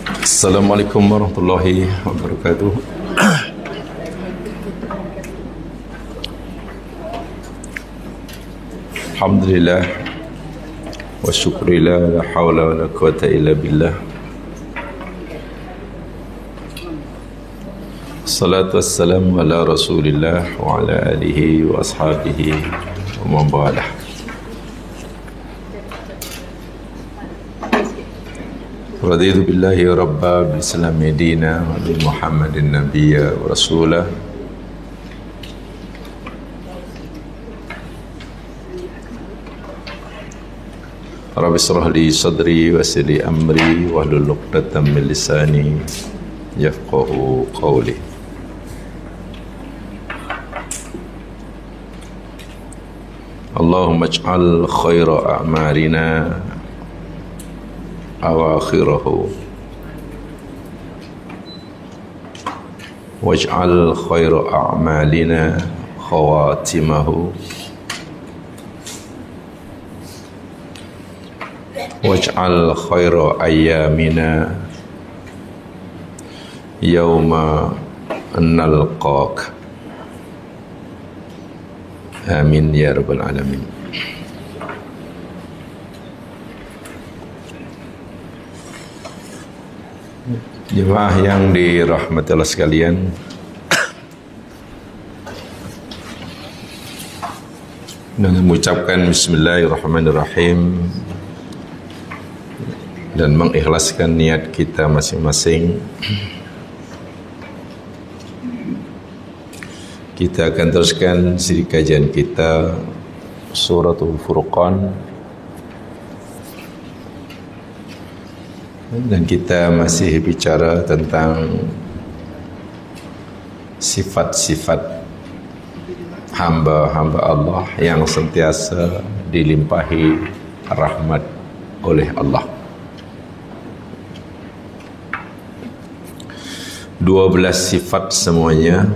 Assalamualaikum warahmatullahi wabarakatuh. Alhamdulillah wa syukurillah, la hawla wa la quwata illa billah. Salatu wassalamu ala rasulillah wa ala alihi wa ashabihi wa man balah. Raditu billahi rabba, bil islami dina, wa bi muhammadin nabiyya wa rasulah. Rabbi israh li sadri wa yassir li amri wahlul 'uqdatam min lisani yafqahu qawli. Allahumma ij'al khaira a'malina awakhirahu waj'al khaira a'malina khawatimahu waj'al khaira ayyamina yawma nalqak. Amin ya rabbal alamin. Jemaah yang dirahmati Allah sekalian, dengan mengucapkan bismillahirrahmanirrahim dan mengikhlaskan niat kita masing-masing, kita akan teruskan siri kajian kita Suratul Furqan, dan kita masih bicara tentang sifat-sifat hamba-hamba Allah yang sentiasa dilimpahi rahmat oleh Allah. 12 sifat semuanya.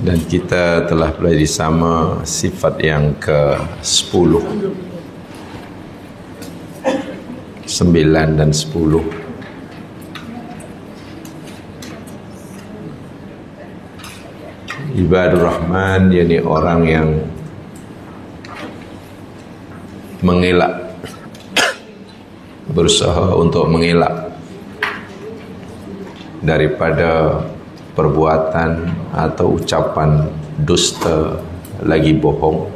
Dan kita telah belajar sama sifat yang ke-10, 9 dan 10. Ibadur Rahman, yakni orang yang mengelak, berusaha untuk mengelak daripada perbuatan atau ucapan dusta lagi bohong,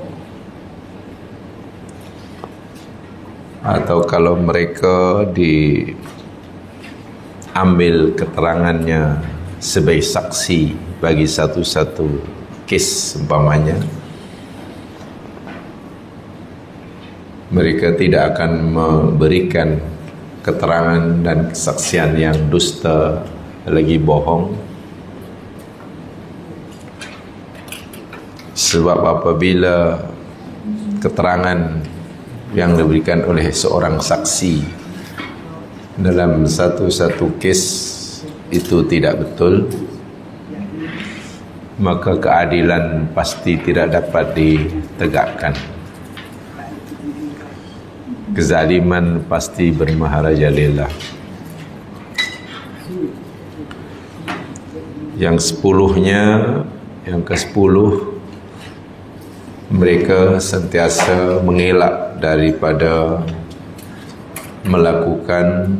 atau kalau mereka diambil keterangannya sebagai saksi bagi satu-satu kes umpamanya, mereka tidak akan memberikan keterangan dan kesaksian yang dusta lagi bohong. Sebab apabila keterangan yang diberikan oleh seorang saksi dalam satu-satu kes itu tidak betul, maka keadilan pasti tidak dapat ditegakkan. Kezaliman pasti bermaharajalela. Yang 10-nya, yang ke-10, mereka sentiasa mengelak daripada melakukan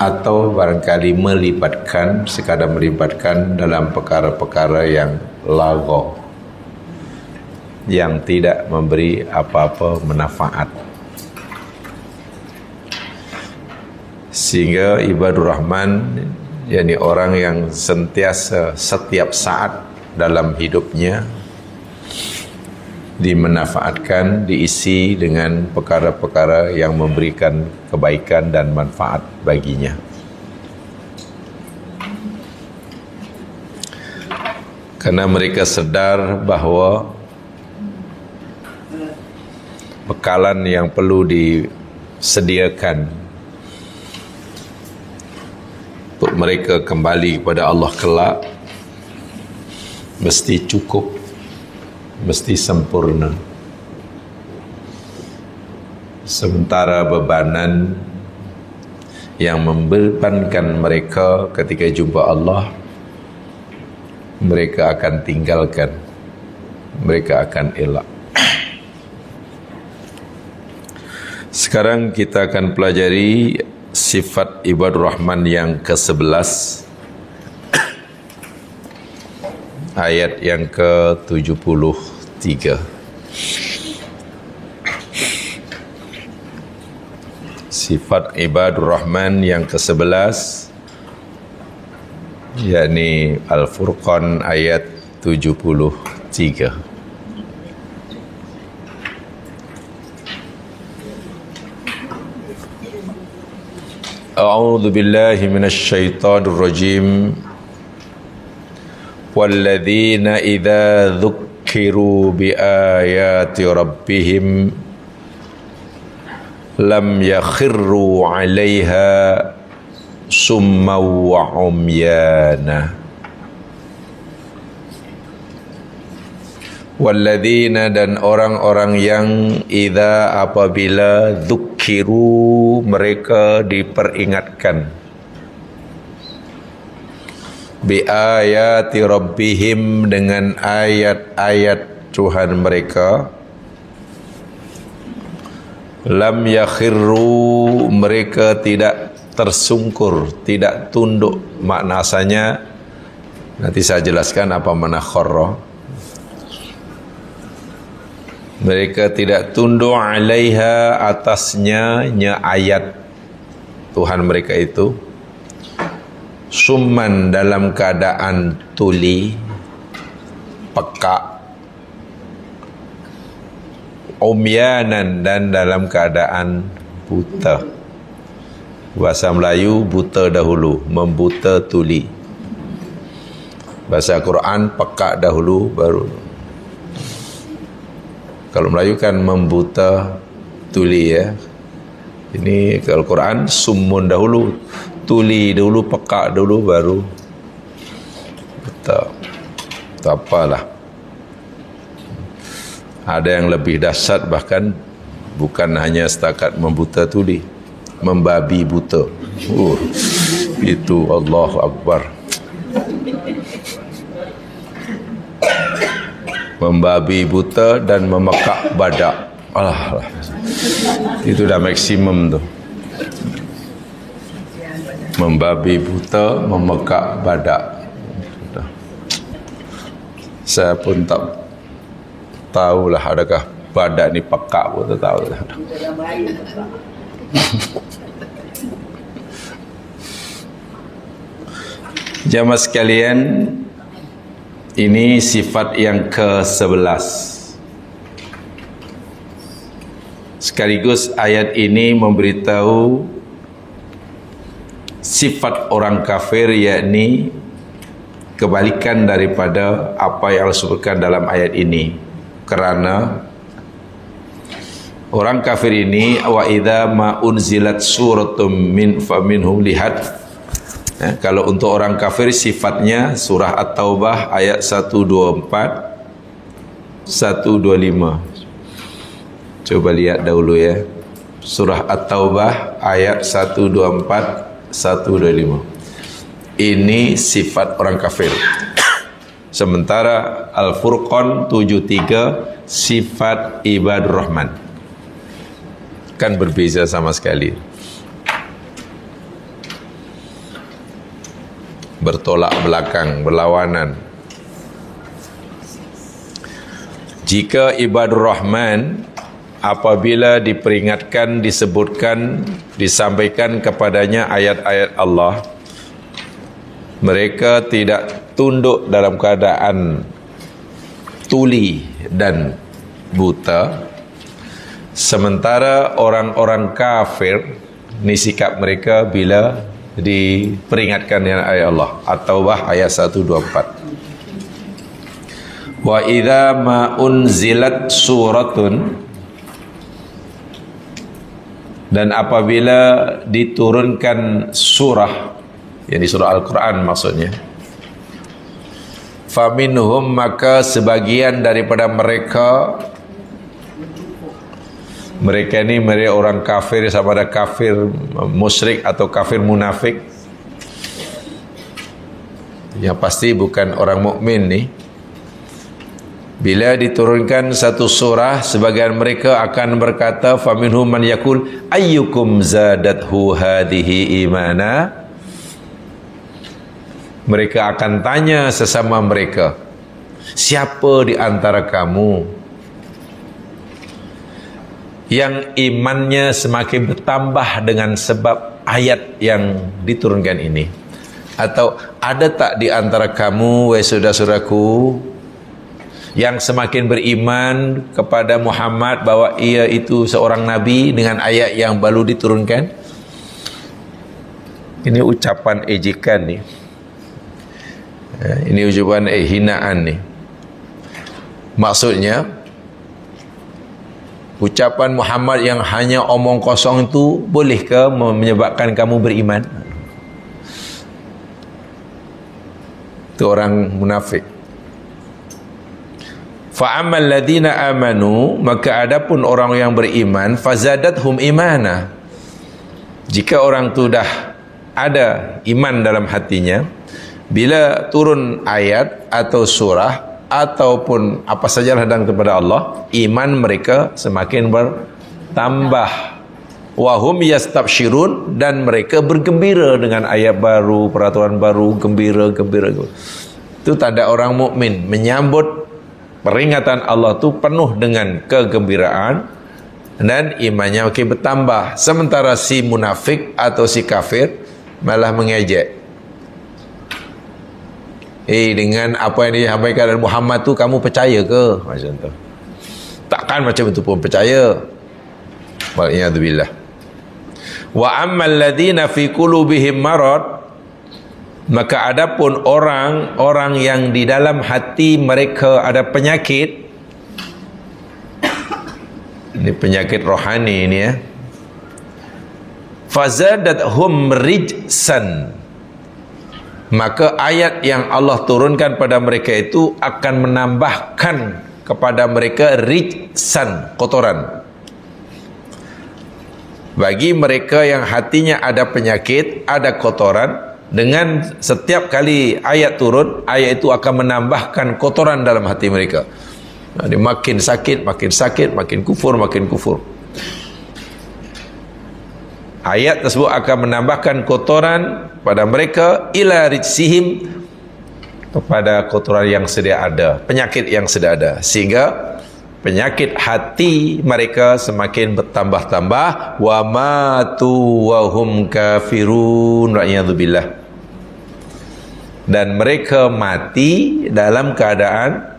atau barangkali melibatkan, sekadar melibatkan dalam perkara-perkara yang lagha, yang tidak memberi apa-apa manfaat. Sehingga ibadur Rahman, yakni orang yang sentiasa setiap saat dalam hidupnya dimanfaatkan, diisi dengan perkara-perkara yang memberikan kebaikan dan manfaat baginya. Karena mereka sedar bahawa bekalan yang perlu disediakan untuk mereka kembali kepada Allah kelak mesti cukup, mesti sempurna. sementara bebanan yang membebankan mereka ketika jumpa Allah mereka akan tinggalkan, mereka akan elak. Sekarang kita akan pelajari sifat ibadur rahman yang ke-11, ayat yang ke-73. Sifat ibadur rahman yang ke-11, yakni Al-Furqan ayat 73. A'udzu billahi minasy syaithanir rajim. Walladzina idza dzukkiru biayati rabbihim lam yakhirru 'alaiha summa wa umyana. Walladzina, dan orang-orang yang idza apabila dzukkiru mereka diperingatkan bi ayati rabbihim dengan ayat-ayat Tuhan mereka, lam yakhirru mereka tidak tersungkur, tidak tunduk. Makna asalnya nanti saya jelaskan apa makna kharra. Mereka tidak tunduk alaiha atasnya ayat Tuhan mereka itu, summan dalam keadaan tuli, peka, umyanan dan dalam keadaan buta. Bahasa Melayu buta dahulu, membuta tuli. Bahasa Quran peka dahulu baru. Kalau Melayu kan membuta tuli ya. Ini kalau Quran summun dahulu, tuli dahulu, peka dahulu baru buta. Tak apalah. Ada yang lebih dahsyat, bahkan bukan hanya setakat membuta tuli, membabi buta. Itu Allahu Akbar. Membabi buta dan memekak badak. Alah, itu dah maksimum tu. Membabi buta, memekak badak. Saya pun tak tahulah adakah badak ni pekak pun tak tahu. Jamaah sekalian, ini sifat yang ke-11. Sekaligus ayat ini memberitahu sifat orang kafir, yakni kebalikan daripada apa yang Allah sebutkan dalam ayat ini. Kerana orang kafir ini, wa idza ma unzilat suratum min faminhum, lihat kalau untuk orang kafir sifatnya surah At-Taubah ayat 124 125. Coba lihat dahulu ya. Surah At-Taubah ayat 124 125. Ini sifat orang kafir. Sementara Al-Furqan 73 sifat ibadur rahman. Kan berbeza sama sekali. Bertolak belakang, berlawanan. Jika ibadur rahman apabila diperingatkan, disebutkan, disampaikan kepadanya ayat-ayat Allah, mereka tidak tunduk dalam keadaan tuli dan buta. Sementara orang-orang kafir, ni sikap mereka bila diperingatkan dengan ayat Allah. At-Taubah ayat 124. Wa idza ma unzilat suratun, dan apabila diturunkan surah, yang surah Al-Quran maksudnya, faminhum, maka sebagian daripada mereka, Mereka ni mereka orang kafir, sama ada kafir musyrik atau kafir munafik. Yang pasti bukan orang mukmin ni. Bila diturunkan satu surah, sebagian mereka akan berkata, faminhum man yaqul ayyukum zadathu hadhihi imana. Mereka akan tanya sesama mereka, siapa di antara kamu yang imannya semakin bertambah dengan sebab ayat yang diturunkan ini? Atau ada tak di antara kamu, wahai saudara-saudaraku, yang semakin beriman kepada Muhammad bahwa ia itu seorang nabi dengan ayat yang baru diturunkan? Ini ucapan ejekan ni. Ini ucapan hinaan ni. Maksudnya, ucapan Muhammad yang hanya omong kosong itu bolehkah menyebabkan kamu beriman? Itu orang munafik. Fa'amal ladina amanu, maka adapun orang yang beriman, fazadathum imana. Jika orang tu dah ada iman dalam hatinya, bila turun ayat atau surah ataupun apa sajalah datang kepada Allah, iman mereka semakin bertambah. Wahum yastabshirun, dan mereka bergembira dengan ayat baru, peraturan baru, gembira. Itu tanda orang mukmin menyambut peringatan Allah tu penuh dengan kegembiraan dan imannya makin bertambah. Sementara si munafik atau si kafir malah mengejek. Dengan apa yang disampaikan oleh Muhammad tu kamu percaya ke? Macam tu. Takkan macam itu pun percaya. Wal'iyadzubillah. Wa ammal ladina fi qulubihim marad, maka adapun orang yang di dalam hati mereka ada penyakit. Ini penyakit rohani ini ya. Fazadathum rijsan, maka ayat yang Allah turunkan pada mereka itu akan menambahkan kepada mereka rijsan, kotoran. Bagi mereka yang hatinya ada penyakit, ada kotoran, dengan setiap kali ayat turun, ayat itu akan menambahkan kotoran dalam hati mereka. Jadi makin sakit, makin kufur. Ayat tersebut akan menambahkan kotoran pada mereka ila rijsihim, kepada kotoran yang sedia ada, penyakit yang sedia ada, sehingga penyakit hati mereka semakin bertambah-tambah. Wa matu wa hum kafirun, ra'iyadzubillah. Dan mereka mati dalam keadaan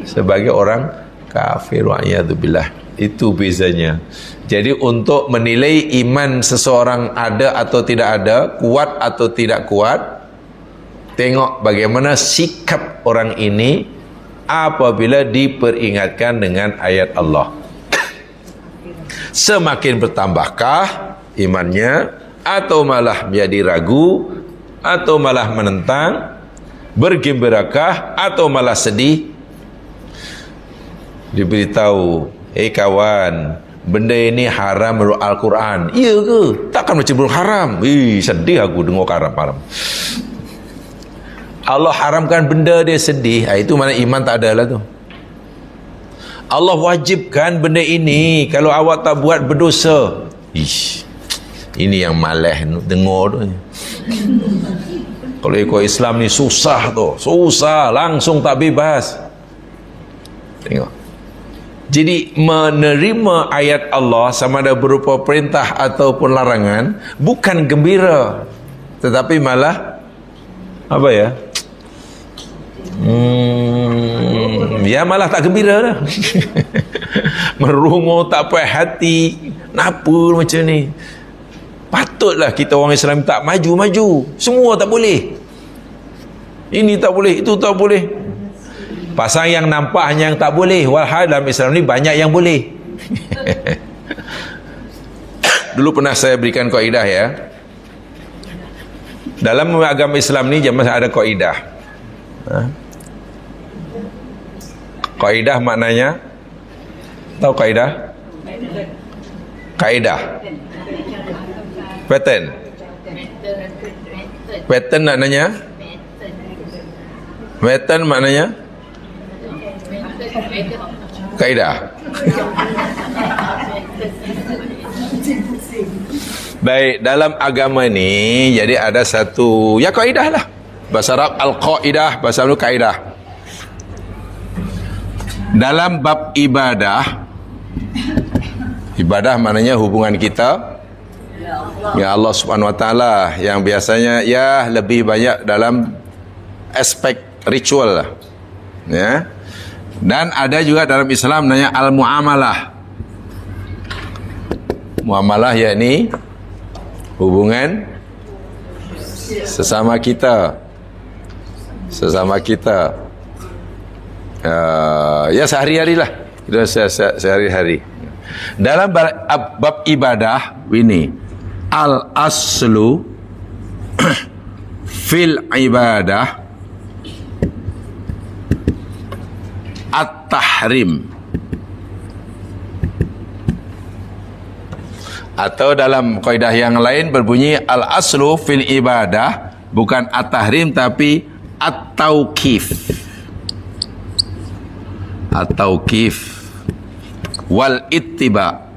sebagai orang kafir, wa'iyadzubillah. Itu bezanya. Jadi untuk menilai iman seseorang ada atau tidak ada, kuat atau tidak kuat, tengok bagaimana sikap orang ini apabila diperingatkan dengan ayat Allah. Semakin bertambahkah imannya, atau malah menjadi ragu, atau malah menentang, bergembirakah atau malah sedih? Diberitahu, kawan, benda ini haram menurut Al-Quran. Iya ke? Takkan macam belum haram. Sedih aku dengar haram. Allah haramkan benda, dia sedih. Itu mana iman tak ada lah tu. Allah wajibkan benda ini, kalau awak tak buat berdosa. Ini yang malas dengar tu. Kalau ikut Islam ni susah tu, susah, langsung tak bebas. Tengok. Jadi menerima ayat Allah sama ada berupa perintah ataupun larangan bukan gembira, tetapi malah apa ya? Ya malah tak gembira dah. Merungu tak puas hati. Kenapa macam ni? Patutlah kita orang Islam tak maju-maju. Semua tak boleh. Ini tak boleh, itu tak boleh. Pasal yang nampak hanya yang tak boleh. Walhal dalam Islam ni banyak yang boleh. Dulu pernah saya berikan kaidah ya. Dalam agama Islam ni masih ada kaidah. Kaidah maknanya, tahu kaidah? Kaedah. Pattern. Pattern maknanya? Pattern maknanya? Kaedah. Baik, dalam agama ni jadi ada satu ya kaedah lah. Bahasa Arab al-qaidah, bahasa Arab kaedah. Dalam bab ibadah, ibadah maknanya hubungan kita ya Allah Subhanahu wa taala, yang biasanya ya lebih banyak dalam aspek ritual lah. Ya. Dan ada juga dalam Islam namanya al-muamalah. Muamalah yakni hubungan sesama kita, ya sehari-hari lah, sehari-hari. Dalam bab ibadah ini, al aslu fil ibadah at-tahrim, atau dalam kaidah yang lain berbunyi al aslu fil ibadah bukan at-tahrim tapi at-tauqif. At-tauqif wal ittiba.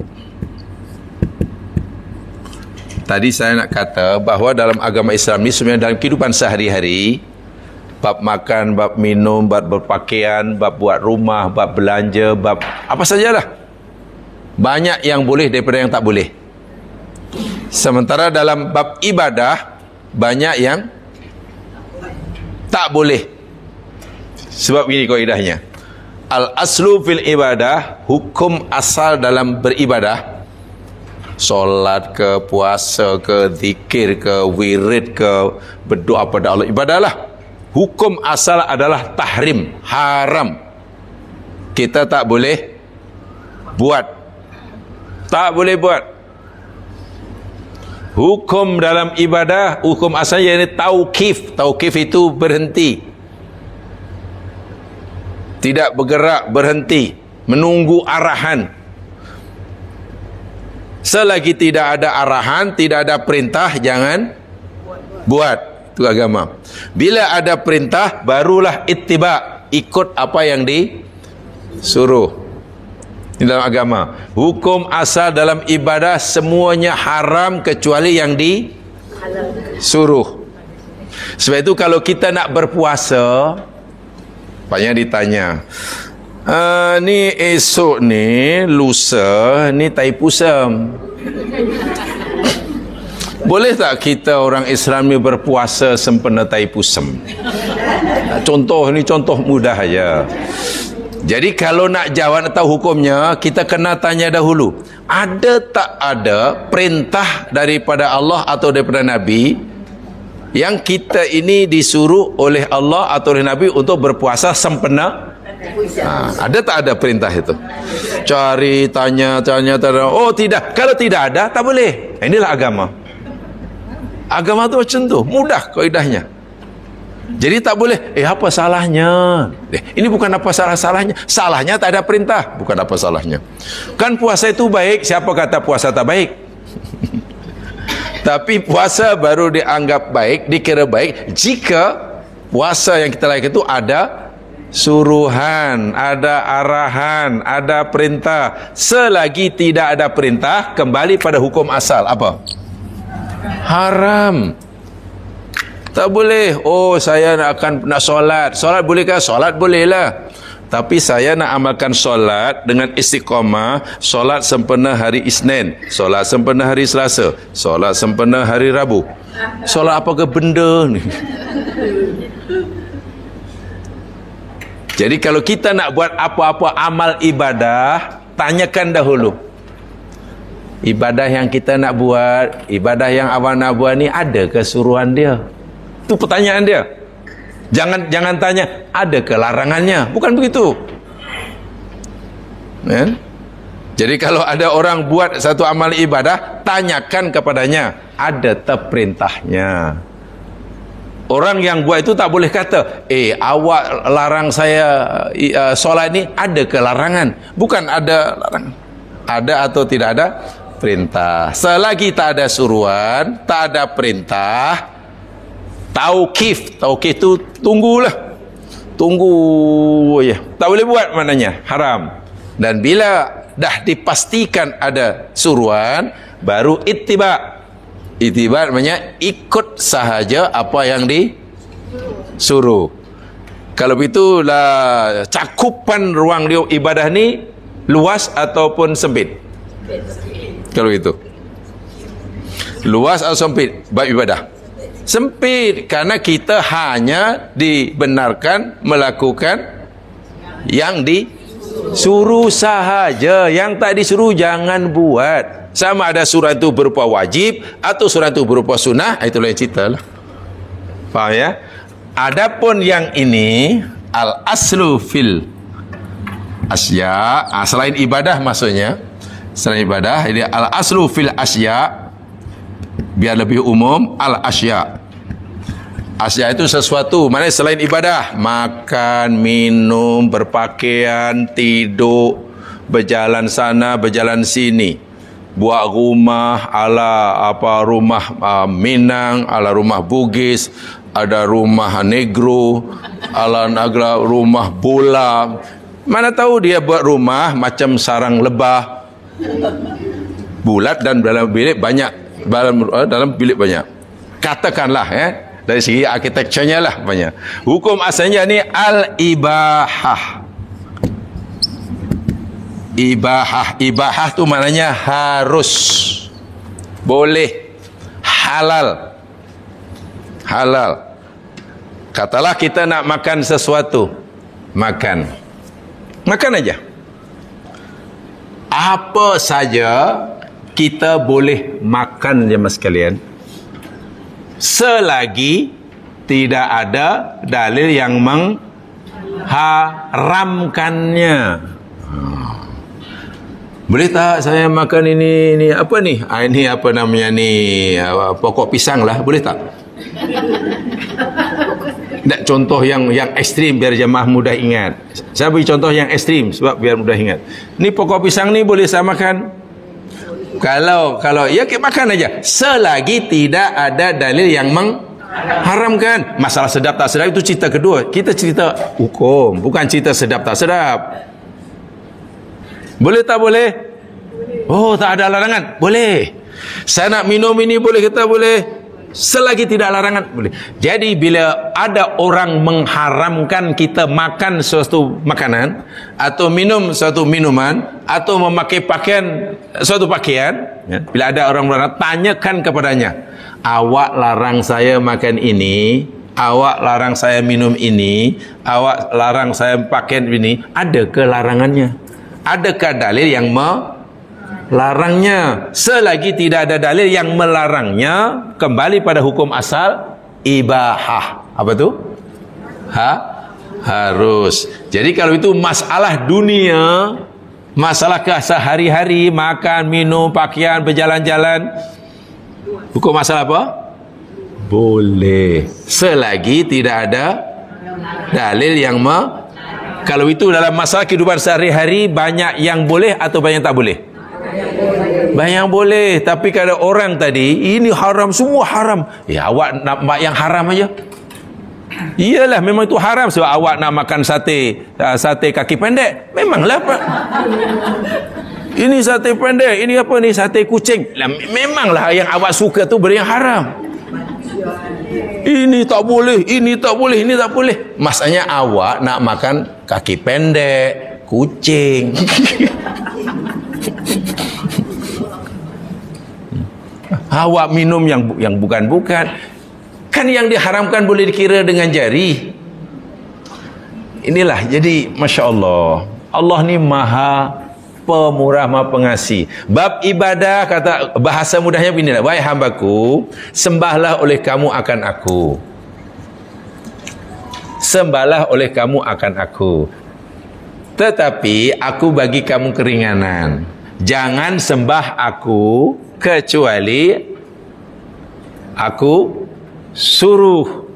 Tadi saya nak kata bahawa dalam agama Islam ni sebenarnya dalam kehidupan sehari-hari, bab makan, bab minum, bab berpakaian, bab buat rumah, bab belanja, bab apa sajalah, banyak yang boleh daripada yang tak boleh. Sementara dalam bab ibadah banyak yang tak boleh. Sebab begini kaidahnya. Al aslu fil ibadah, hukum asal dalam beribadah, solat ke, puasa ke, zikir ke, wirid ke, berdoa pada Allah, ibadahlah. Hukum asal adalah tahrim, haram. Kita tak boleh buat. Tak boleh buat. Hukum dalam ibadah, hukum asalnya ini tauqif. Tauqif itu berhenti, tidak bergerak, berhenti, menunggu arahan. Selagi tidak ada arahan, tidak ada perintah, jangan buat. Itu agama. Bila ada perintah, barulah ittiba, ikut apa yang disuruh. Ini dalam agama. Hukum asal dalam ibadah semuanya haram kecuali yang disuruh. Sebab itu kalau kita nak berpuasa, banyak ditanya, ni esok ni, lusa ni Taipusam, boleh tak kita orang Islam ni berpuasa sempena Taipusam? Contoh ni, contoh mudah aja. Jadi kalau nak jawab atau hukumnya, kita kena tanya dahulu, ada tak ada perintah daripada Allah atau daripada Nabi yang kita ini disuruh oleh Allah atau oleh Nabi untuk berpuasa sempena? Ada tak ada perintah itu? Cari, tanya. Oh tidak. Kalau tidak ada, tak boleh. Inilah agama. Agama tu macam tu, mudah kaidahnya. Jadi tak boleh, apa salahnya? Ini bukan apa salahnya. Salahnya tak ada perintah, bukan apa salahnya. Kan puasa itu baik, siapa kata puasa tak baik? Tapi puasa baru dianggap baik, dikira baik jika puasa yang kita lakukan itu ada suruhan, ada arahan, ada perintah. Selagi tidak ada perintah, kembali pada hukum asal. Apa? Haram. Tak boleh. Oh, saya nak solat. Solat bolehkah? Solat bolehlah. Tapi saya nak amalkan solat dengan istiqamah. Solat sempena hari Isnin, solat sempena hari Selasa, solat sempena hari Rabu. Solat apa ke benda ni? Jadi kalau kita nak buat apa-apa amal ibadah, tanyakan dahulu. Ibadah yang kita nak buat, ibadah yang awak nak buat ni, ada ke suruhan dia? Itu pertanyaan dia. Jangan tanya ada ke larangannya. Bukan begitu. Ya? Jadi kalau ada orang buat satu amal ibadah, tanyakan kepadanya, ada tak perintahnya? Orang yang buat itu tak boleh kata, awak larang saya solat ni, ada ke larangan? Bukan ada larangan. Ada atau tidak ada, perintah. Selagi tak ada suruhan, tak ada perintah, taukif tu tunggulah. Tunggu ya. Tak boleh buat maknanya, haram. Dan bila dah dipastikan ada suruhan, baru ittiba. Ittiba maknanya ikut sahaja apa yang disuruh. Kalau begitulah cakupan ruang dia ibadah ni luas ataupun sempit? Kalau itu luas atau sempit bab ibadah? Sempit, karena kita hanya dibenarkan melakukan yang disuruh sahaja. Yang tak disuruh jangan buat. Sama ada surah itu berupa wajib atau surah itu berupa sunnah, itulah yang cerita lah. Faham ya? Adapun yang ini al-aslu fil asya, selain ibadah maksudnya, selain ibadah, ini al-aslu fil asya, biar lebih umum, al-asya. Asya itu sesuatu, maknanya selain ibadah, makan, minum, berpakaian, tidur, berjalan sana, berjalan sini, buat rumah ala apa rumah Minang, ala rumah Bugis, ada rumah Negro, ala negara rumah bola. Mana tahu dia buat rumah macam sarang lebah, bulat dan dalam bilik banyak, dalam bilik banyak. Katakanlah dari segi arkitekturnya lah banyak. Hukum asalnya ni al-ibahah. Ibahah tu maknanya harus, boleh, halal. Katalah kita nak makan sesuatu, makan aja. Apa saja kita boleh makan, jemaah sekalian, selagi tidak ada dalil yang mengharamkannya. Boleh tak saya makan ini apa ni? Ini apa namanya ni, pokok pisang lah, boleh tak? Tak, contoh yang ekstrim biar jemaah mudah ingat. Saya beri contoh yang ekstrim sebab biar mudah ingat. Ni pokok pisang ni boleh saya makan? Kalau ya kita makan aja selagi tidak ada dalil yang mengharamkan. Masalah sedap tak sedap itu cerita kedua. Kita cerita hukum, bukan cerita sedap tak sedap. Boleh tak boleh? Oh, tak ada larangan. Boleh. Saya nak minum ini boleh, kita boleh. Selagi tidak larangan, boleh. Jadi bila ada orang mengharamkan kita makan suatu makanan atau minum suatu minuman atau memakai suatu pakaian, ya, bila ada orang melarang, tanyakan kepadanya, awak larang saya makan ini, awak larang saya minum ini, awak larang saya pakai ini, adakah larangannya? Adakah dalil yang melarangnya? Selagi tidak ada dalil yang melarangnya, kembali pada hukum asal ibahah. Apa tu? Harus. Jadi kalau itu masalah dunia, masalah sehari-hari, makan, minum, pakaian, berjalan-jalan, hukum asal apa? Boleh. Selagi tidak ada dalil yang kalau itu dalam masalah kehidupan sehari-hari, banyak yang boleh atau banyak tak boleh? Banyak yang boleh. Tapi kalau orang tadi, ini haram, semua haram. Ya, awak nak yang haram aja. Iyalah, memang itu haram. Sebab awak nak makan sate kaki pendek, memanglah Pak. Ini sate pendek, ini apa ni, sate kucing. Memanglah yang awak suka tu benda yang haram. Ini tak boleh, ini tak boleh, ini tak boleh. Maksudnya awak nak makan kaki pendek, kucing. Awak minum yang bukan-bukan. Kan yang diharamkan boleh dikira dengan jari. Inilah, jadi Masya Allah, Allah ni maha pemurah, maha pengasih. Bab ibadah, kata bahasa mudahnya begini, wahai hambaku, sembahlah oleh kamu akan aku. Sembahlah oleh kamu akan aku. Tetapi aku bagi kamu keringanan. Jangan sembah aku kecuali aku suruh.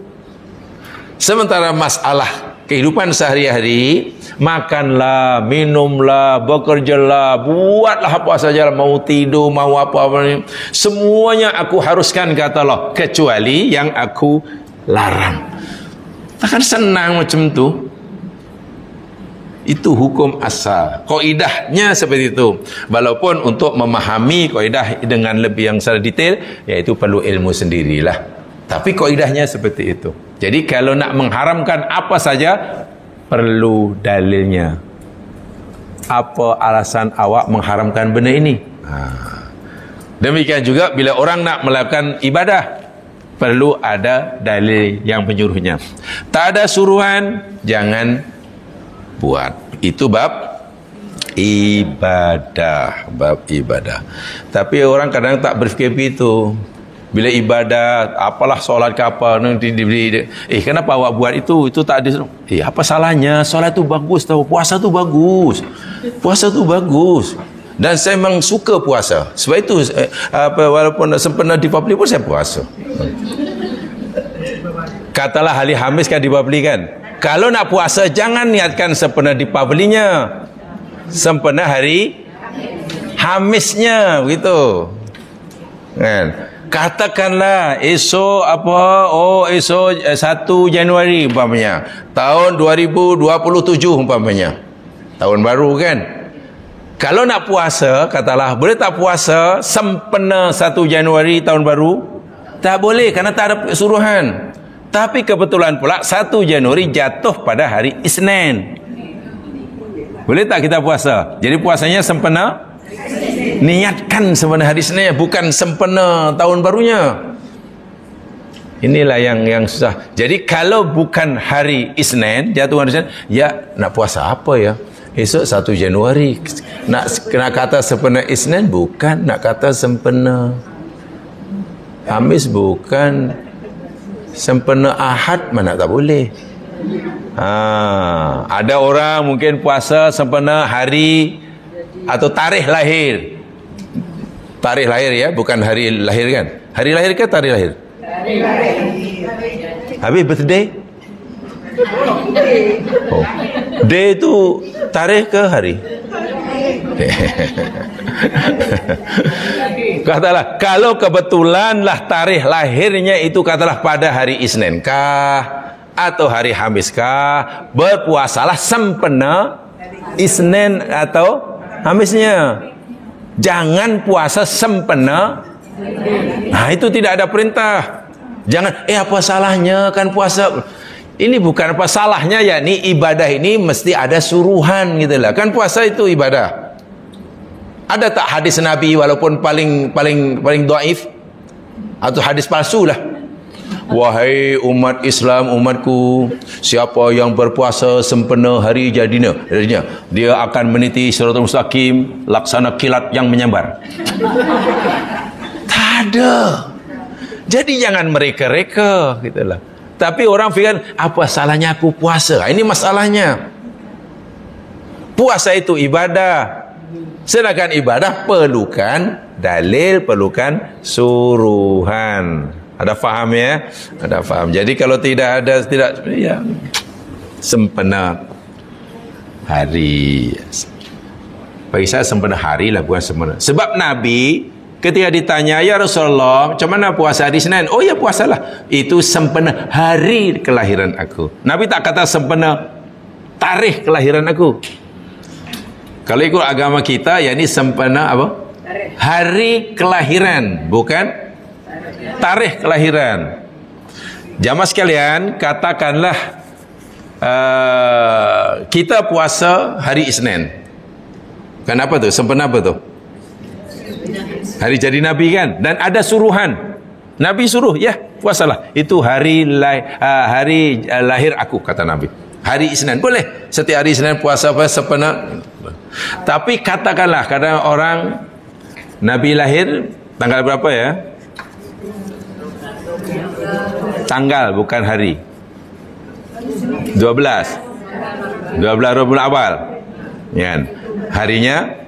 Sementara masalah kehidupan sehari-hari, Makanlah, minumlah, bekerjalah, buatlah apa saja, mau tidur, mau apa, semuanya aku haruskan, kata Allah, kecuali yang aku larang. Takkan senang macam tu. Itu hukum asal. Kaidahnya seperti itu. Walaupun untuk memahami kaidah dengan lebih yang secara detail, iaitu perlu ilmu sendirilah. Tapi kaidahnya seperti itu. Jadi kalau nak mengharamkan apa saja, perlu dalilnya. Apa alasan awak mengharamkan benda ini? Demikian juga bila orang nak melakukan ibadah, perlu ada dalil yang menyuruhnya. Tak ada suruhan, jangan buat. Itu bab ibadah. Bab ibadah. Tapi orang kadang tak berfikir begitu. Bila ibadah, apalah solat ke apa, nanti diberi, kenapa awak buat itu? Itu tak ada. Apa salahnya? Solat tu bagus tau. Puasa tu bagus. Puasa tu bagus. Dan saya memang suka puasa. Sebab itu walaupun sempena di public pun saya puasa. Katalah hari Khamis kan di public kan. Kalau nak puasa, jangan niatkan sempena Dipavlinya, sempena hari Khamisnya, begitu kan. Katakanlah esok apa, esok 1 Januari umpamanya, tahun 2027 umpamanya, tahun baru kan. Kalau nak puasa, katalah boleh tak puasa sempena 1 Januari tahun baru? Tak boleh, kerana tak ada suruhan. Tapi kebetulan pula 1 Januari jatuh pada hari Isnin. Boleh tak kita puasa? Jadi puasanya sempena, niatkan sempena hari Isnin, bukan sempena tahun barunya. Inilah yang susah. Jadi kalau bukan hari Isnin, jatuh hari Isnin, ya nak puasa apa ya? Esok 1 Januari. Nak kata sempena Isnin, bukan. Nak kata sempena Khamis, bukan. Sempena Ahad mana tak boleh. Ada orang mungkin puasa sempena hari atau tarikh lahir. Tarikh lahir ya, bukan hari lahir kan? Hari lahir ke tarikh lahir? Hari lahir. Habis birthday? Day itu tarikh ke hari? Katalah kalau kebetulanlah tarikh lahirnya itu katalah pada hari Isnin kah atau hari Khamis kah, berpuasalah sempena Isnin atau Khamisnya. Jangan puasa sempena. Nah, itu tidak ada perintah. Jangan apa salahnya kan puasa. Ini bukan apa salahnya, yakni ibadah ini mesti ada suruhan gitulah. Kan puasa itu ibadah. Ada tak hadis Nabi walaupun paling dhaif atau hadis palsu lah? Wahai umat Islam, umatku, siapa yang berpuasa sempena hari jadinya, dia akan meniti siratal mustaqim laksana kilat yang menyambar. Tak ada. Jadi jangan mereka-reka gitulah. Tapi orang fikir, apa salahnya aku puasa? Ini masalahnya. Puasa itu ibadah. Sedangkan ibadah perlukan dalil, perlukan suruhan. Ada faham ya? Ada faham. Jadi kalau tidak ada, ya sempena hari. Bagi saya sempena hari lah, bukan sempena. Sebab Nabi ketika ditanya, ya Rasulullah, macam mana puasa hari Senin? Oh ya puasalah. Itu sempena hari kelahiran aku. Nabi tak kata sempena tarikh kelahiran aku. Kalau ikut agama kita, yakni sempena apa? Hari kelahiran, bukan tarikh kelahiran. Jamaah sekalian, katakanlah kita puasa hari Isnin. Kenapa tu? Sempena apa tu? Hari jadi Nabi kan? Dan ada suruhan. Nabi suruh, ya puasalah. Itu hari lahir aku, kata Nabi. Hari Isnin boleh. Setiap hari Isnin puasa apa? Sempena. Tapi katakanlah kadang orang Nabi lahir tanggal berapa ya? Tanggal bukan hari. 12 Rabiul Awal kan? Harinya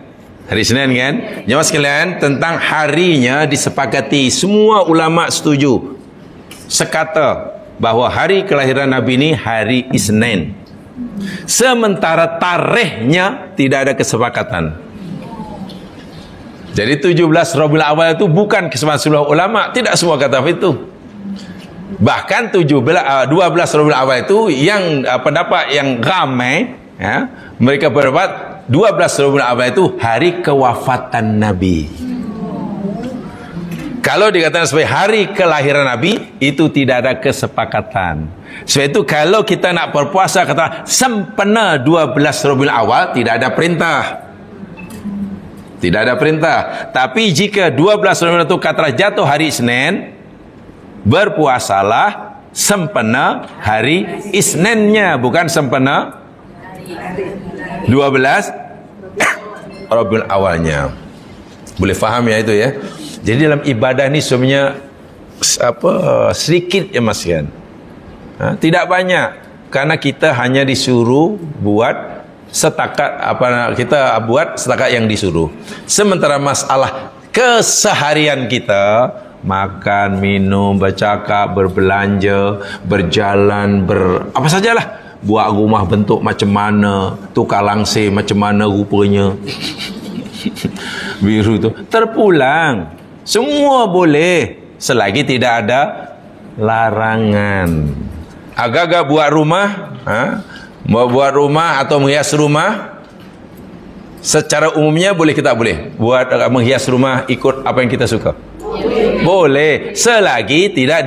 hari Senin kan? Jemaah sekalian, tentang harinya disepakati, semua ulama setuju sekata bahawa hari kelahiran Nabi ini hari Isnin. Sementara tarikhnya tidak ada kesepakatan. Jadi 17 Rabiul Awal itu bukan kesepakatan seluruh ulama, tidak semua kata itu. Bahkan 12 Rabiul Awal itu yang pendapat yang ramai, ya, mereka berpendapat 12 Rabiul Awal itu hari kewafatan Nabi. Kalau dikatakan sebagai hari kelahiran Nabi, itu tidak ada kesepakatan. Sebab itu kalau kita nak berpuasa kata sempena 12 Rabiul Awal, tidak ada perintah. Tidak ada perintah. Tapi jika 12 Rabiul Awal itu kata jatuh hari Isnin, berpuasalah sempena hari Isninnya, bukan sempena 12 Rabiul Awalnya. Boleh faham ya itu ya? Jadi dalam ibadah ni sebenarnya sedikit ya Mas kan. Tidak banyak, karena kita hanya disuruh buat setakat kita buat setakat yang disuruh. Sementara masalah keseharian kita, makan, minum, bercakap, berbelanja, berjalan, apa sajalah, buat rumah bentuk macam mana, tukar langsir macam mana rupanya, biru tu terpulang, semua boleh selagi tidak ada larangan. Agak-agak buat rumah, buat rumah atau menghias rumah, secara umumnya boleh, kita boleh buat menghias rumah ikut apa yang kita suka. Boleh selagi tidak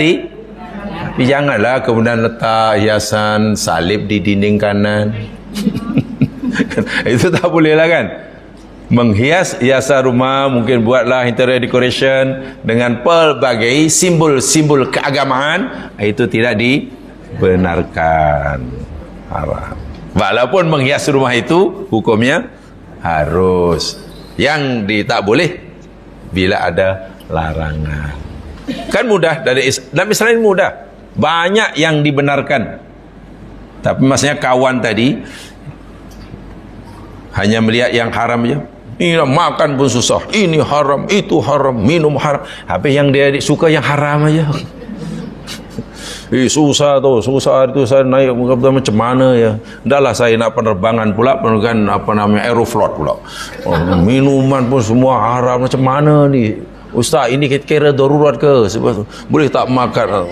tapi janganlah kemudian letak hiasan salib di dinding kanan. Itu tak boleh lah kan. Menghias hiasan rumah, mungkin buatlah interior decoration dengan pelbagai simbol-simbol keagamaan, itu tidak dibenarkan, haram. Walaupun menghias rumah itu hukumnya harus. Yang tak boleh bila ada larangan. Kan mudah, dalam Islam ini mudah, banyak yang dibenarkan. Tapi maksudnya kawan tadi hanya melihat yang haram je. Ini makan pun susah, ini haram, itu haram, minum haram. Habis yang dia suka yang haram aja. Susah tu, susah itu saya naik macam mana ya. Dahlah saya nak penerbangan pula, penerbangan Aeroflot pula. Minuman pun semua haram, macam mana ni? Ustaz, ini kira darurat ke? Sebab boleh tak makan,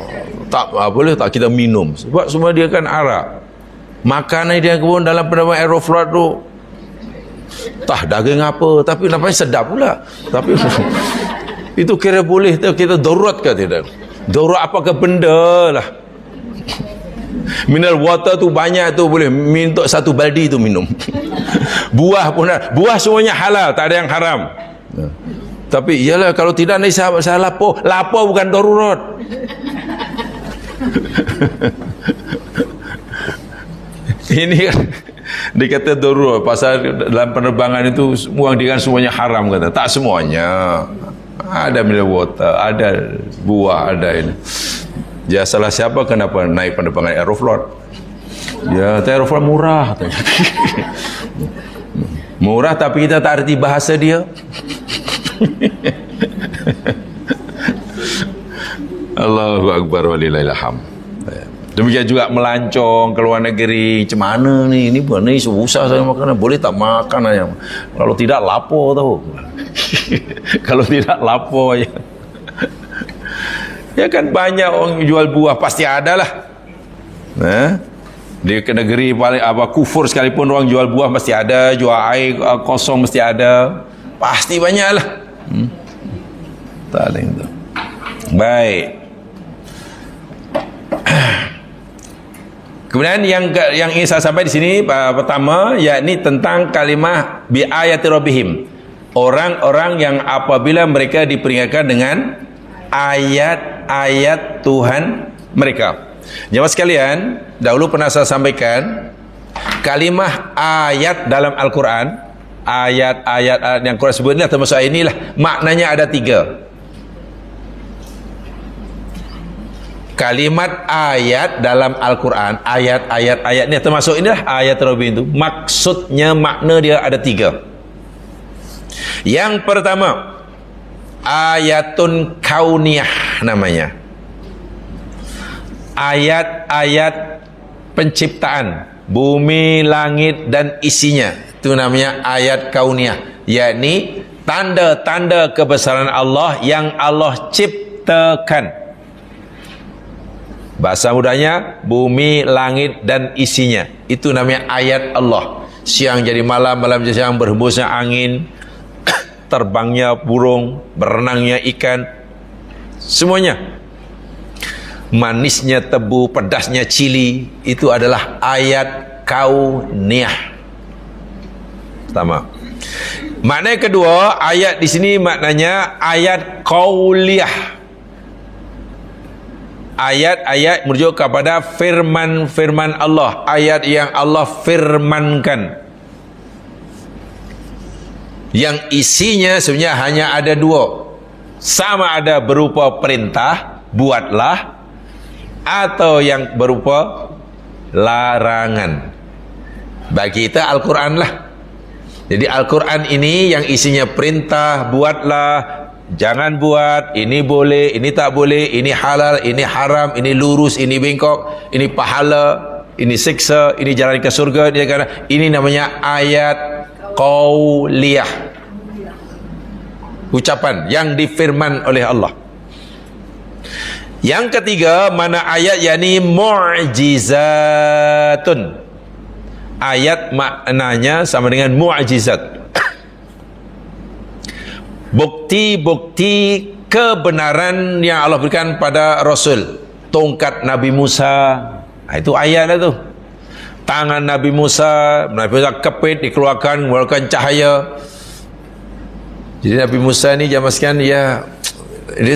boleh tak kita minum? Sebab semua dia kan arak. Makanan dia pun dalam penerbangan Aeroflot tu tah daging apa, tapi nampaknya sedap pula. Tapi itu kira boleh, kita darurat ke tidak? Darurat apakah benda lah. Mineral water tu banyak tu, boleh minta satu baldi tu minum. Buah pun ada. Buah semuanya halal, tak ada yang haram. Tapi iyalah, kalau tidak ni saya lapar. Lapar bukan darurat. Ini kan dikata darurat pasal dalam penerbangan itu semua dia kan semuanya haram kata. Tak semuanya. Ada mineral water, ada buah, ada ini. Ya salah siapa kenapa naik penerbangan Aeroflot? Ya, Aeroflot murah. Murah tapi kita tak arti bahasa dia. Allahu Akbar walillahil hamd. Demikian juga melancong ke luar negeri. Macam mana ni? Ini pun ni susah saya makan. Boleh tak makan aja? Kalau tidak lapar tahu. Kalau tidak lapar aja. Ya kan banyak orang jual buah, pasti ada lah. Di negeri paling kufur sekalipun orang jual buah mesti ada, jual air kosong mesti ada. Pasti banyak lah. Tak ada itu. Baik. Kemudian yang ingin saya sampai di sini pertama, yakni tentang kalimah bi ayati rabbihim. Orang-orang yang apabila mereka diperingatkan dengan ayat-ayat Tuhan mereka. Jemaah sekalian, dahulu pernah saya sampaikan kalimah ayat dalam Al-Quran, ayat-ayat yang Quran sebut ini termasuk inilah, maknanya ada 3. Kalimat ayat dalam Al-Quran, ayat-ayat ini termasuk inilah ayat Rabbi itu. Maksudnya makna dia ada 3. Yang pertama, ayatun kauniyah namanya. Ayat-ayat penciptaan. bumi, langit dan isinya. Itu namanya ayat kauniyah, yakni tanda-tanda kebesaran Allah yang Allah ciptakan. Bahasa mudahnya, bumi, langit dan isinya. Itu namanya ayat Allah. Siang jadi malam, malam jadi siang, berhembusnya angin, terbangnya burung, berenangnya ikan, semuanya. Manisnya tebu, pedasnya cili, itu adalah ayat kauniyah. Pertama. Makna yang kedua, ayat di sini maknanya ayat qauliyah. Ayat-ayat merujuk kepada firman-firman Allah, ayat yang Allah firmankan, yang isinya sebenarnya hanya ada dua, sama ada berupa perintah, buatlah, atau yang berupa larangan. Bagi kita Al-Quran lah. Jadi Al-Quran ini yang isinya perintah, buatlah, jangan buat, ini boleh, ini tak boleh, ini halal, ini haram, ini lurus, ini bengkok, ini pahala, ini siksa, ini jalan ke surga, ini namanya ayat qauliyah. Ucapan yang difirman oleh Allah. Yang ketiga, mana ayat yakni mu'jizatun. Ayat maknanya sama dengan mu'jizat. Bukti-bukti kebenaran yang Allah berikan pada Rasul. Tongkat Nabi Musa, itu ayat tu. Tangan Nabi Musa kepit, dikeluarkan, mengeluarkan cahaya. Jadi Nabi Musa ni zaman sekian dia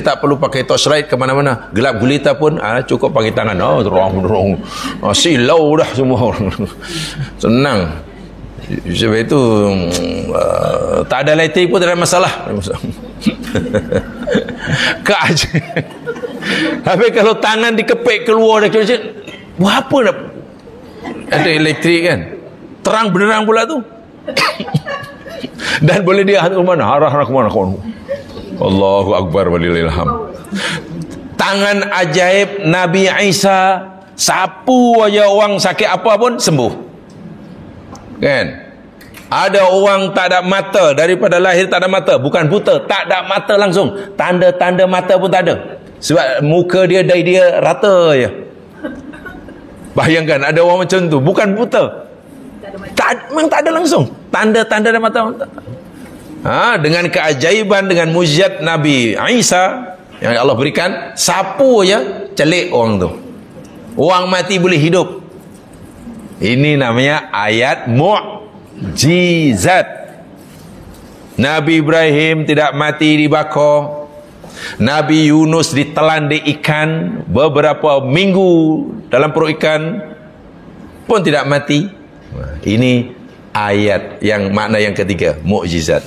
tak perlu pakai torchlight ke mana-mana. Gelap gulita pun cukup pakai tangan. Terang silau dah semua orang. Senang. Sebab itu tak ada lighting pun tak ada masalah. Tapi kalau tangan dikepek keluar dah, buat apa dah? Ada elektrik kan, terang benerang pula tu. Dan boleh dia ke mana, arah ke mana. Allahu Akbar walillahilham. Tangan ajaib Nabi Isa, sapu aja orang sakit apa pun sembuh. Kan? Ada orang tak ada mata, daripada lahir tak ada mata, bukan buta, tak ada mata langsung, tanda-tanda mata pun tak ada, sebab muka dia dari dia rata je. Bayangkan ada orang macam tu, bukan buta, memang tak ada langsung tanda-tanda mata. Dengan keajaiban, dengan mujizat Nabi Isa yang Allah berikan, sapu je celik orang tu, orang mati boleh hidup. Ini namanya ayat mu'jizat. Nabi Ibrahim tidak mati dibakar. Nabi Yunus ditelan di ikan beberapa minggu dalam perut ikan pun tidak mati. Ini ayat yang makna yang ketiga, mu'jizat.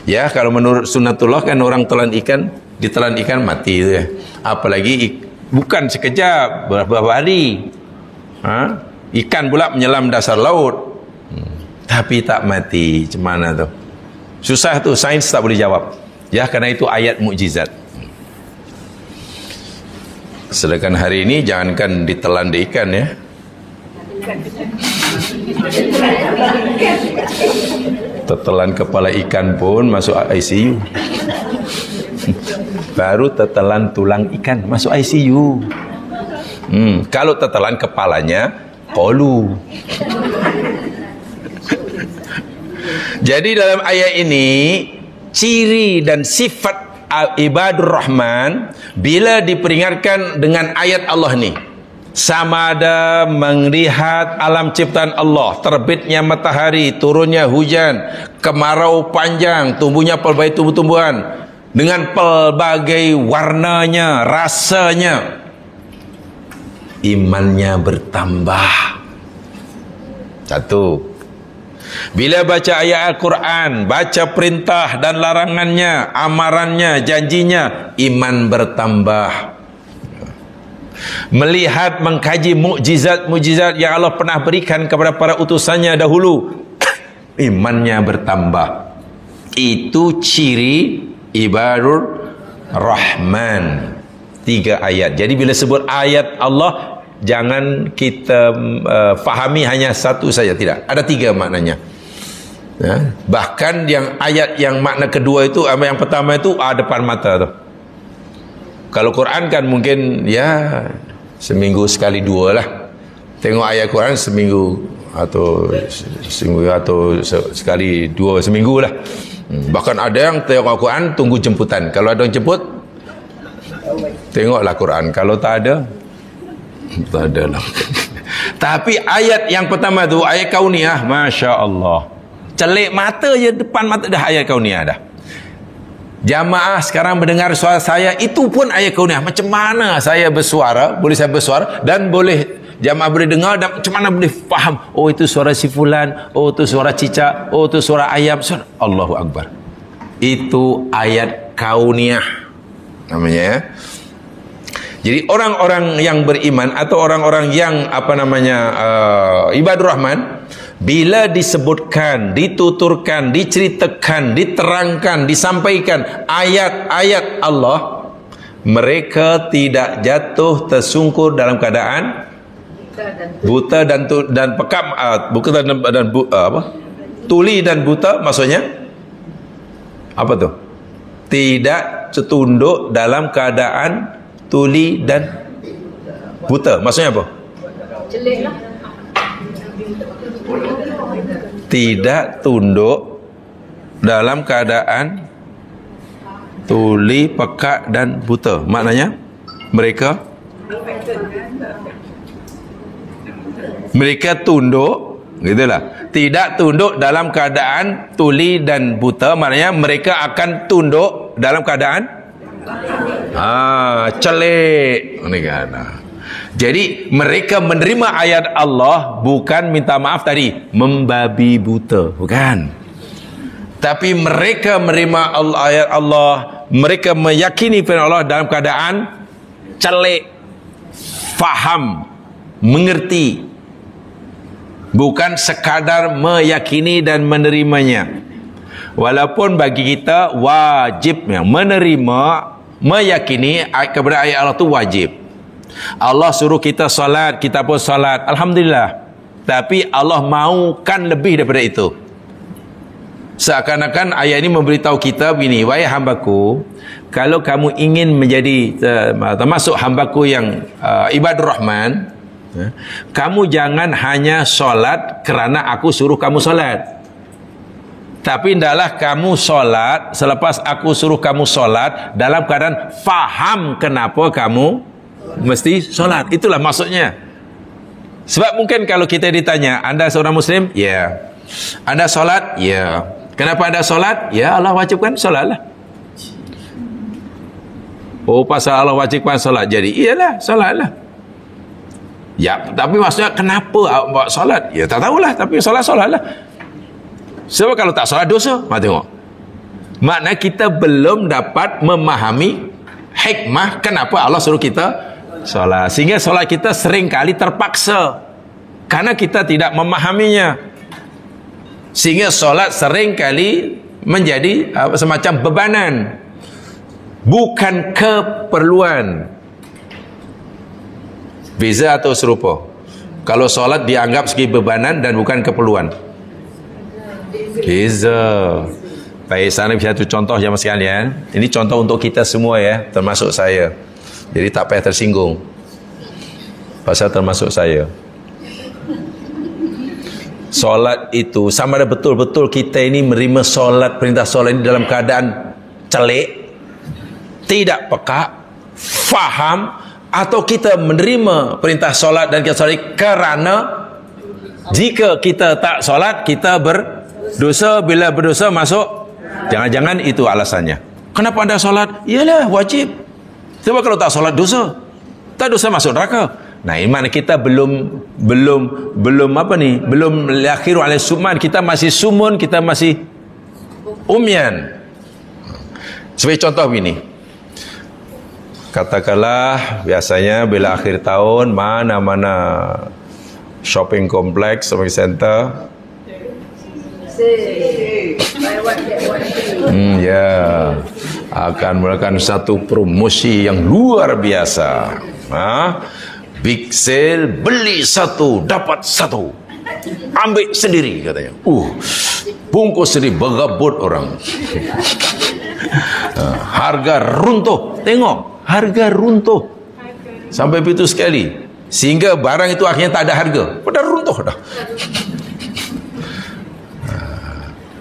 Ya, kalau menurut sunnatullah kan orang ditelan ikan mati tu ya. Apalagi bukan sekejap, beberapa hari. Ikan pula menyelam dasar laut, tapi tak mati. Macam mana tu? Susah tu, sains tak boleh jawab. Ya, kerana itu ayat mukjizat. Sedangkan hari ini jangankan ditelan di ikan ya. Tertelan kepala ikan pun masuk ICU. Baru tertelan tulang ikan masuk ICU. Kalau tertelan kepalanya, qalu. Jadi dalam ayat ini ciri dan sifat ibadur rahman bila diperingatkan dengan ayat Allah ni, sama ada melihat alam ciptaan Allah, terbitnya matahari, turunnya hujan, kemarau panjang, tumbuhnya pelbagai tumbuh-tumbuhan dengan pelbagai warnanya, rasanya, imannya bertambah. Satu, bila baca ayat Al-Quran, baca perintah dan larangannya, amarannya, janjinya, iman bertambah. Melihat, mengkaji mukjizat-mukjizat yang Allah pernah berikan kepada para utusannya dahulu, imannya bertambah. Itu ciri ibadur rahman. 3 ayat. Jadi bila sebut ayat Allah, jangan kita fahami hanya satu saja, tidak. Ada 3 maknanya. Ya. Bahkan yang ayat yang makna kedua itu, yang pertama itu depan mata tu. Kalau Quran kan mungkin ya seminggu sekali 2 lah. Tengok ayat Quran seminggu atau sekali 2 seminggu lah. Bahkan ada yang tengok Quran tunggu jemputan. Kalau ada yang jemput, tengoklah Quran. Kalau tak ada lah. Tapi ayat yang pertama tu, ayat kauniyah, Masya Allah, celik mata je, depan mata dah ayat kauniyah dah. Jamaah sekarang mendengar suara saya, itu pun ayat kauniyah. Macam mana saya bersuara, boleh saya bersuara, dan boleh jamaah boleh dengar, dan macam mana boleh faham, oh itu suara si fulan, oh itu suara cicak, oh itu suara ayam. Allahu Akbar. Itu ayat kauniyah namanya, ya. Jadi orang-orang yang beriman atau orang-orang yang ibadur Rahman, bila disebutkan, dituturkan, diceritakan, diterangkan, disampaikan ayat-ayat Allah, mereka tidak jatuh tersungkur dalam keadaan buta dan pekam, tuli dan buta. Maksudnya apa tu? Tidak tertunduk dalam keadaan tuli dan buta. Maksudnya apa? Tidak tunduk dalam keadaan tuli, pekak dan buta. Maknanya mereka tunduk, gitulah. Tidak tunduk dalam keadaan tuli dan buta, maknanya mereka akan tunduk dalam keadaan celik. Ini kan. Jadi mereka menerima ayat Allah bukan minta maaf tadi, membabi buta, bukan. Tapi mereka menerima ayat Allah, mereka meyakini firman Allah dalam keadaan celik, faham, mengerti, bukan sekadar meyakini dan menerimanya. Walaupun bagi kita wajibnya menerima, meyakini kepada ayat Allah itu wajib. Allah suruh kita solat, kita pun solat, alhamdulillah. Tapi Allah mahukan lebih daripada itu. Seakan-akan ayat ini memberitahu kita begini, wahai hambaku, kalau kamu ingin menjadi termasuk hambaku yang ibadur Rahman, kamu jangan hanya solat kerana aku suruh kamu solat. Tapi hendaklah kamu solat selepas aku suruh kamu solat dalam keadaan faham kenapa kamu mesti solat. Itulah maksudnya. Sebab mungkin kalau kita ditanya, anda seorang Muslim? Ya. Anda solat? Ya. Kenapa anda solat? Ya, Allah wajibkan solatlah. Oh, pasal Allah wajibkan solat, jadi iyalah, solatlah. Ya, tapi maksudnya kenapa awak buat solat? Ya, tak tahulah, tapi solatlah. Sebab kalau tak solat dosa. Tengok. Makna kita belum dapat memahami hikmah kenapa Allah suruh kita solat. Sehingga solat kita sering kali terpaksa karena kita tidak memahaminya. Sehingga solat sering kali menjadi semacam bebanan, bukan keperluan. Beza atau serupa? Kalau solat dianggap sebagai bebanan dan bukan keperluan. Beza. Baik, sana satu contoh jemaah sekalian. Ini contoh untuk kita semua, ya, termasuk saya. Jadi tak payah tersinggung pasal termasuk saya. Solat itu sama ada betul-betul kita ini menerima solat, perintah solat ini dalam keadaan celik, tidak peka, faham, atau kita menerima perintah solat dan kita solat kerana jika kita tak solat kita berdosa, bila berdosa masuk, jangan-jangan itu alasannya. Kenapa anda solat? Iyalah wajib. Sebab kalau tak solat dosa, tak dosa masuk neraka. Nah, iman kita belum lakhiru ala suman, kita masih sumun, kita masih umyan. Sebagai contoh ini, katakanlah biasanya bila akhir tahun mana-mana shopping kompleks, shopping center, akan melakukan satu promosi yang luar biasa. big sale, beli satu dapat satu, ambil sendiri katanya. Bungkus sendiri, berebut orang. Harga runtuh. Tengok, harga runtuh sampai begitu sekali, sehingga barang itu akhirnya tak ada harga, pada runtuh dah.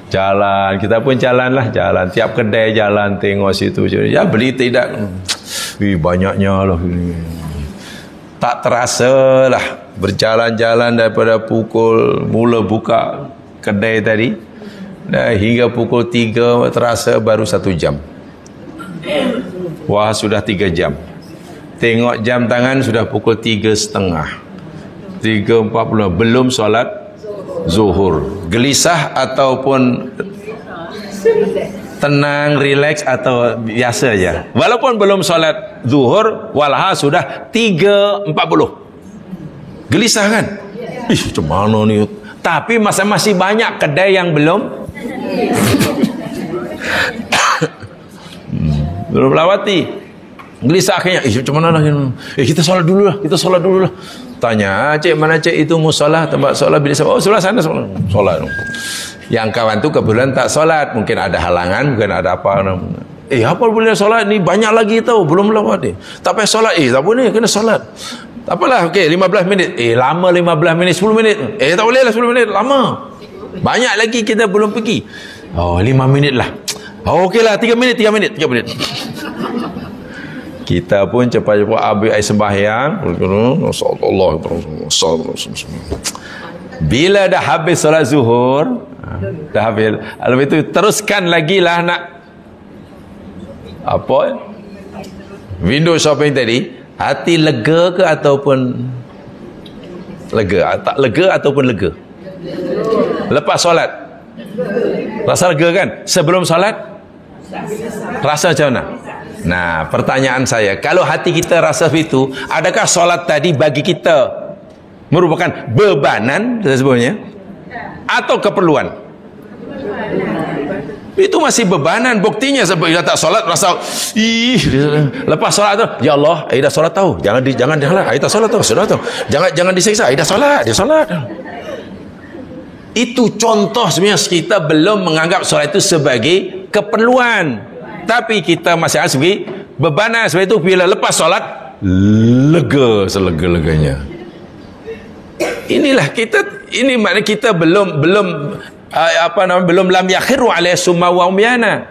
Jalan, kita pun jalanlah, jalan tiap kedai jalan, tengok situ ya, beli tidak, banyaknya lah. Tak terasa lah berjalan-jalan daripada pukul mula buka kedai tadi dan hingga pukul 3 terasa baru 1 jam. Wah, sudah 3 jam. Tengok jam tangan sudah pukul 3.30, 3.40, belum solat zuhur. Gelisah ataupun tenang, relax atau biasa aja. Walaupun belum solat zuhur, walaha sudah 3.40. Gelisah kan? Macam mana ni? Tapi masih banyak kedai yang belum belum lawati. Gelisah akhirnya, macam mana lah? Kita solat dulu lah. Tanya, cik mana cik itu musolah, tempat solat bila saya, sebelah sana solat. Yang kawan tu kebetulan tak solat, mungkin ada halangan, mungkin ada apa. Apa boleh solat ni, banyak lagi tahu, belum lewat ni. Tak payah solat, tak boleh, kena solat. Tak apalah, okey, 15 minit. Lama 15 minit, 10 minit. Tak boleh lah 10 minit, lama. Banyak lagi kita belum pergi. 5 minit lah. Okeylah, 3 minit. Kita pun cepat-cepat ambil air sembahyang. Allah. Bila dah habis solat zuhur, dah habis, lepas itu teruskan lagi lah nak apa? Window shopping tadi. Hati lega ke ataupun lega? Tak lega ataupun lega? Lepas solat rasa lega kan? Sebelum solat rasa macam mana? Nah, pertanyaan saya, kalau hati kita rasa itu, adakah solat tadi bagi kita merupakan bebanan sebetulnya atau keperluan? Itu masih bebanan. Buktinya sebab kita tak solat rasa lepas solat tu, ya Allah, dah solat tahu. Jangan tak solat tahu. Jangan disiksa. Dah solat. Itu contoh sebenarnya kita belum menganggap solat itu sebagai keperluan. Tapi kita masih ada sebagai bebanan. Sebab itu bila lepas solat, lega selega-leganya. Inilah kita, ini maknanya kita belum lam yakhiru alaihi summa wa umyana.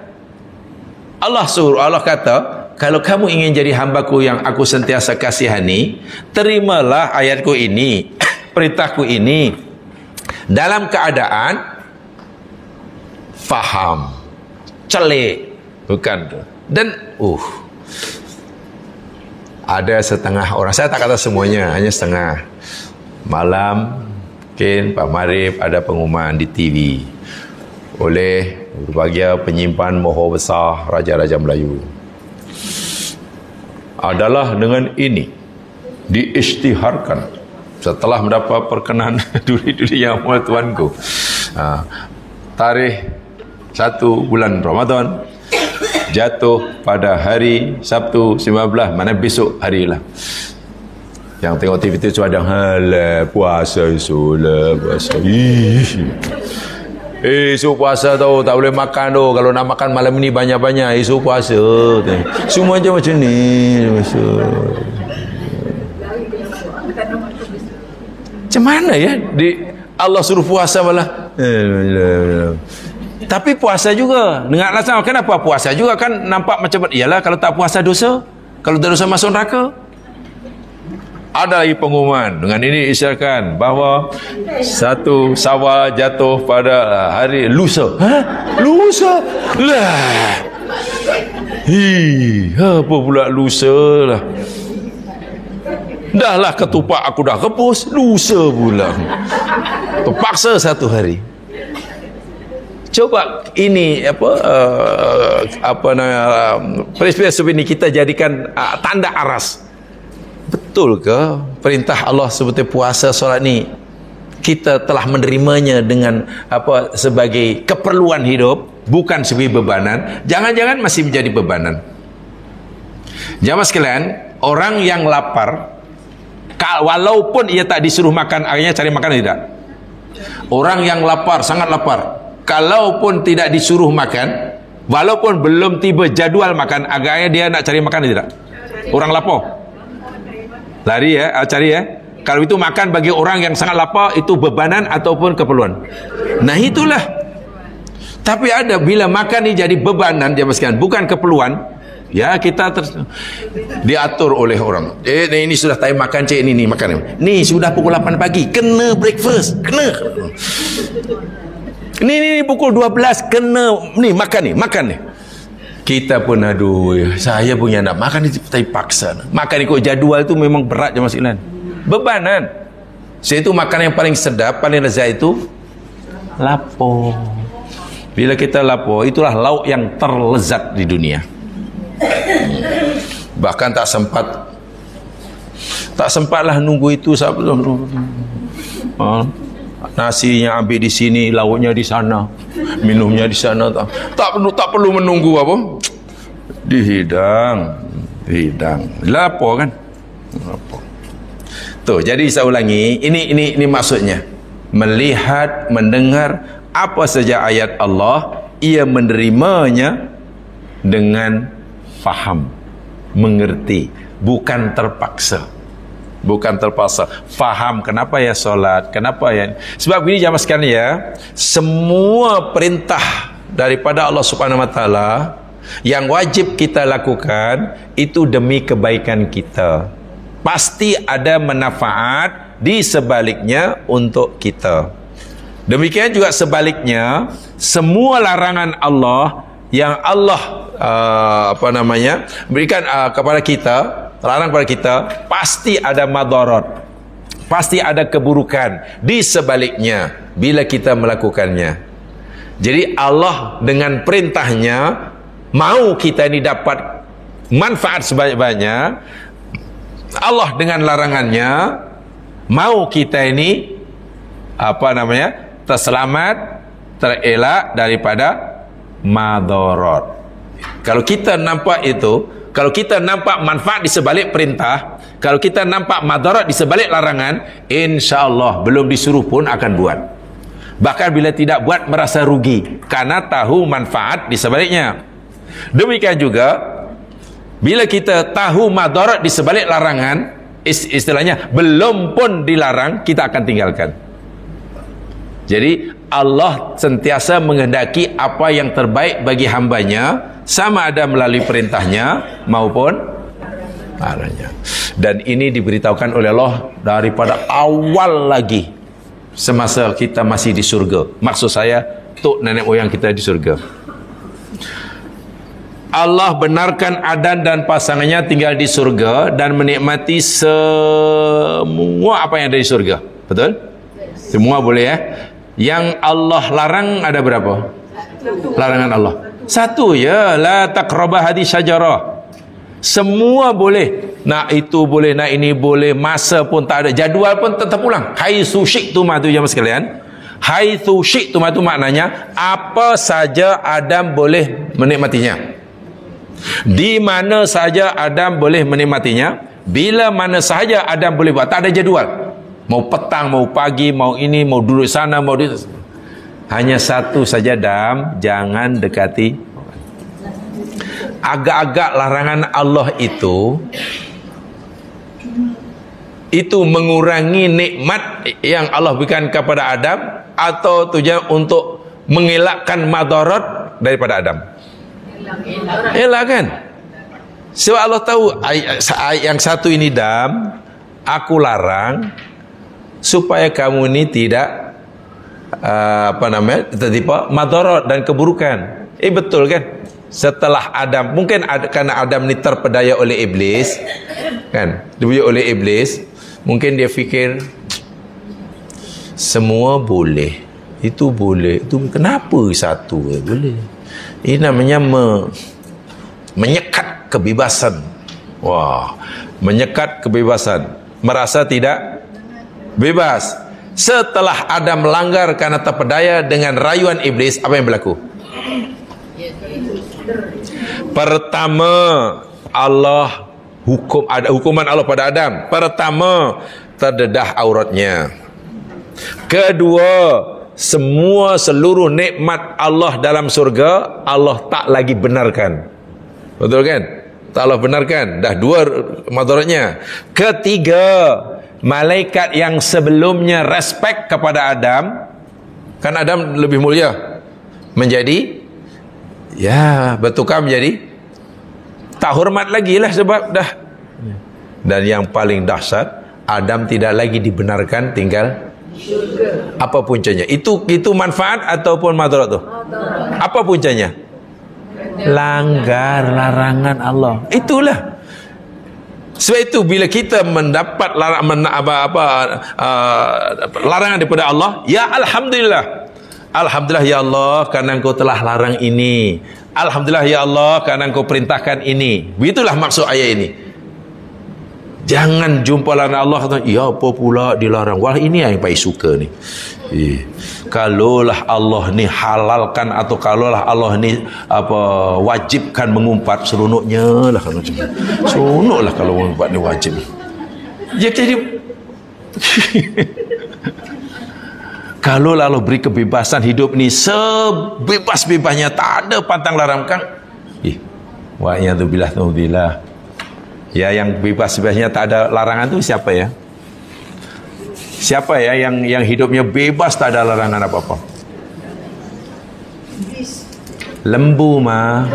Allah kata, kalau kamu ingin jadi hambaku yang aku sentiasa kasihani, terimalah ayatku ini, perintahku ini dalam keadaan faham, celik. Bukan. Dan ada setengah orang, saya tak kata semuanya, hanya setengah. Malam mungkin Pak Marif ada pengumuman di TV oleh berbagai penyimpan moho besar Raja-Raja Melayu, adalah dengan ini diisytiharkan setelah mendapat perkenan duri-duri yang amat tuanku, tarikh 1 bulan Ramadan jatuh pada hari Sabtu 19, mana besok hari lah. Yang tengok TV tu cuma ada puasa esok lah, puasa. Esok puasa tau, tak boleh makan tu. Kalau nak makan malam ni banyak-banyak, esok puasa. Semua je macam ni. Macam mana ya? Allah suruh puasa malah. Tapi puasa juga dengan alasan, kenapa puasa juga? Kan nampak macam, iyalah kalau tak puasa dosa, kalau tak dosa masuk neraka. Ada lagi pengumuman dengan ini isyaratkan bahawa 1 Syawal jatuh pada hari lusa. Lusa lah. Apa pula lusa lah? Dah lah ketupat aku dah rebus, lusa pula. Terpaksa 1 hari. Coba ini peristiwa seperti ini kita jadikan tanda aras. Betul ke perintah Allah seperti puasa, solat ni kita telah menerimanya dengan sebagai keperluan hidup, bukan sebagai bebanan? Jangan-jangan masih menjadi bebanan. Jamaah sekalian, orang yang lapar Walaupun ia tak disuruh makan, akhirnya cari makan tidak? Orang yang lapar, sangat lapar, kalaupun tidak disuruh makan, walaupun belum tiba jadual makan, agaknya dia nak cari makan tidak? Orang lapar lari ya, cari ya. Kalau itu makan bagi orang yang sangat lapar, itu bebanan ataupun keperluan. Nah itulah. Tapi ada bila makan ni jadi bebanan, dia masukkan, bukan keperluan, ya kita diatur oleh orang. Ini sudah time makan cik, ini makan. Ni sudah pukul 8 pagi, kena breakfast, kena. Ni pukul 12 kena ni makan ni. Kita pun aduh, saya punya nak makan ni tapi paksa. Makan ikut jadual tu memang berat je Mas Ilan. Bebanan. Saya tu makan yang paling sedap, paling lezat itu lapar. Bila kita lapar, itulah lauk yang terlezat di dunia. Bahkan tak sempatlah nunggu itu. Nasinya ambil di sini, lauknya di sana, minumnya di sana. Tak perlu menunggu apa? Dihidang. Lapar kan? Lapar. Tuh, jadi saya ulangi, ini maksudnya. Melihat, mendengar apa saja ayat Allah, ia menerimanya dengan faham, mengerti, bukan terpaksa. Faham kenapa ya solat, kenapa ya. Sebab ini jamaah sekalian ya, semua perintah daripada Allah Subhanahu Wa Taala yang wajib kita lakukan itu demi kebaikan kita. Pasti ada manfaat di sebaliknya untuk kita. Demikian juga sebaliknya, semua larangan Allah yang Allah berikan kepada kita, larang kepada kita, pasti ada madarat, pasti ada keburukan di sebaliknya bila kita melakukannya. Jadi Allah dengan perintahnya mau kita ini dapat manfaat sebanyak-banyak. Allah dengan larangannya mau kita ini terselamat, terelak daripada madarat. Kalau kita nampak itu, kalau kita nampak manfaat di sebalik perintah, kalau kita nampak madarat di sebalik larangan, insya-Allah belum disuruh pun akan buat. Bahkan bila tidak buat merasa rugi karena tahu manfaat di sebaliknya. Demikian juga bila kita tahu madarat di sebalik larangan, istilahnya belum pun dilarang, kita akan tinggalkan. Jadi Allah sentiasa menghendaki apa yang terbaik bagi hambanya, sama ada melalui perintahnya maupun larangannya. Dan ini diberitahukan oleh Allah daripada awal lagi, semasa kita masih di surga. Maksud saya, tok nenek moyang kita di surga. Allah benarkan Adam dan pasangannya tinggal di surga dan menikmati semua apa yang ada di surga. Betul? Semua boleh ya. Yang Allah larang ada berapa? Larangan Allah satu ya, la taqrabah hadhihi syajarah. Semua boleh, nak itu boleh, nak ini boleh, masa pun tak ada, jadual pun tetap pulang. Haitsu syi'tum tu jemaah sekalian. Haitsu syi'tum tu maknanya apa saja Adam boleh menikmatinya. Di mana saja Adam boleh menikmatinya, bila mana sahaja Adam boleh buat, tak ada jadual. Mau petang, mau pagi, mau ini, mau duduk sana, mau di. Hanya satu saja Adam, jangan dekati. Agak-agak larangan Allah itu mengurangi nikmat yang Allah berikan kepada Adam, atau tujuan untuk mengelakkan madarat daripada Adam. Elakkan. Sebab Allah tahu yang satu ini Adam, aku larang supaya kamu ini tidak tertimpa madarat dan keburukan. Betul kan? Setelah Adam, mungkin karena Adam ni terpedaya oleh iblis, kan? Dibujuk oleh iblis, mungkin dia fikir semua boleh, itu boleh, itu kenapa satu boleh? Ini namanya menyekat kebebasan. Wah, menyekat kebebasan, merasa tidak bebas. Setelah Adam melanggar karena terpedaya dengan rayuan iblis, apa yang berlaku? Pertama, Allah ada hukuman Allah pada Adam. Pertama, terdedah auratnya. Kedua, seluruh nikmat Allah dalam surga Allah tak lagi benarkan. Betul kan? Tak Allah benarkan. Dah dua madaratnya. Ketiga, malaikat yang sebelumnya respect kepada Adam, kan Adam lebih mulia, menjadi bertukar menjadi tak hormat lagi lah, sebab dah. Dan yang paling dahsyat, Adam tidak lagi dibenarkan tinggal syurga. Apa puncanya? Itu manfaat ataupun madarat tu? Apa puncanya? Langgar larangan Allah. Itulah. Sebab itu bila kita mendapat larangan daripada Allah, ya alhamdulillah. Alhamdulillah ya Allah kerana Engkau telah larang ini. Alhamdulillah ya Allah kerana Engkau perintahkan ini. Begitulah maksud ayat ini. Jangan jumpa larangan Allah kata, ya apa pula dilarang. Wah, ini yang paling suka ni. Kalaulah Allah ni halalkan atau kalaulah Allah ni wajibkan mengumpat, seronoknya lah kalau macam ni. Seronoklah kalau mengumpat ni wajib. Jadi kalaulah Allah beri kebebasan hidup ni sebebas-bebasnya, tak ada pantang larang kan. Wa ya'udzubillah. Ya, yang bebas-bebasnya tak ada larangan tu siapa ya? Siapa ya yang hidupnya bebas tak ada larangan apa-apa? Lembu mah.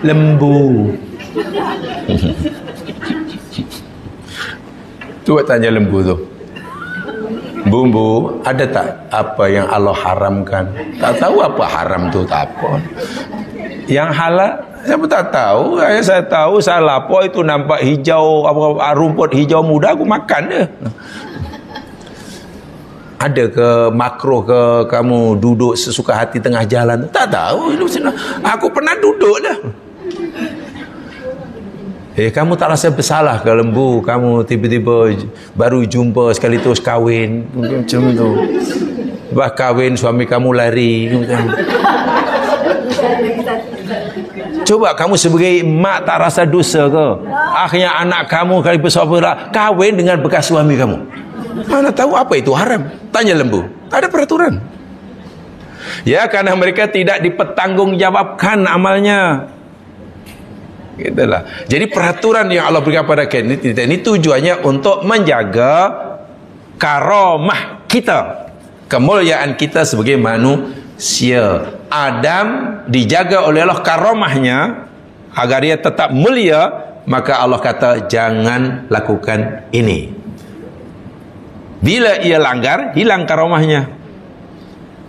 Lembu. Cuba tanya lembu tu. Bumbu, ada tak apa yang Allah haramkan? Tak tahu apa haram tu, tak apa. Yang halal, saya pun tak tahu. Saya tahu saya lapar itu nampak hijau, rumput hijau muda, aku makan dia. Ada ke makruh ke kamu duduk sesuka hati tengah jalan? Tak tahu. Aku pernah duduk dah. Kamu tak rasa bersalah ke lembu? Kamu tiba-tiba baru jumpa sekali terus kahwin macam tu. Lepas kahwin suami kamu lari. Coba kamu sebagai mak tak rasa dosa ke? Akhirnya anak kamu kali besar kahwin dengan bekas suami kamu. Mana tahu apa itu haram? Tanya lembu. Tak ada peraturan. Ya, karena mereka tidak dipertanggungjawabkan amalnya. Gitulah. Jadi peraturan yang Allah berikan pada kita ini tujuannya untuk menjaga karamah kita, kemuliaan kita sebagai manusia. Adam dijaga oleh Allah karamahnya agar dia tetap mulia, maka Allah kata jangan lakukan ini. Bila ia langgar, hilang karamahnya.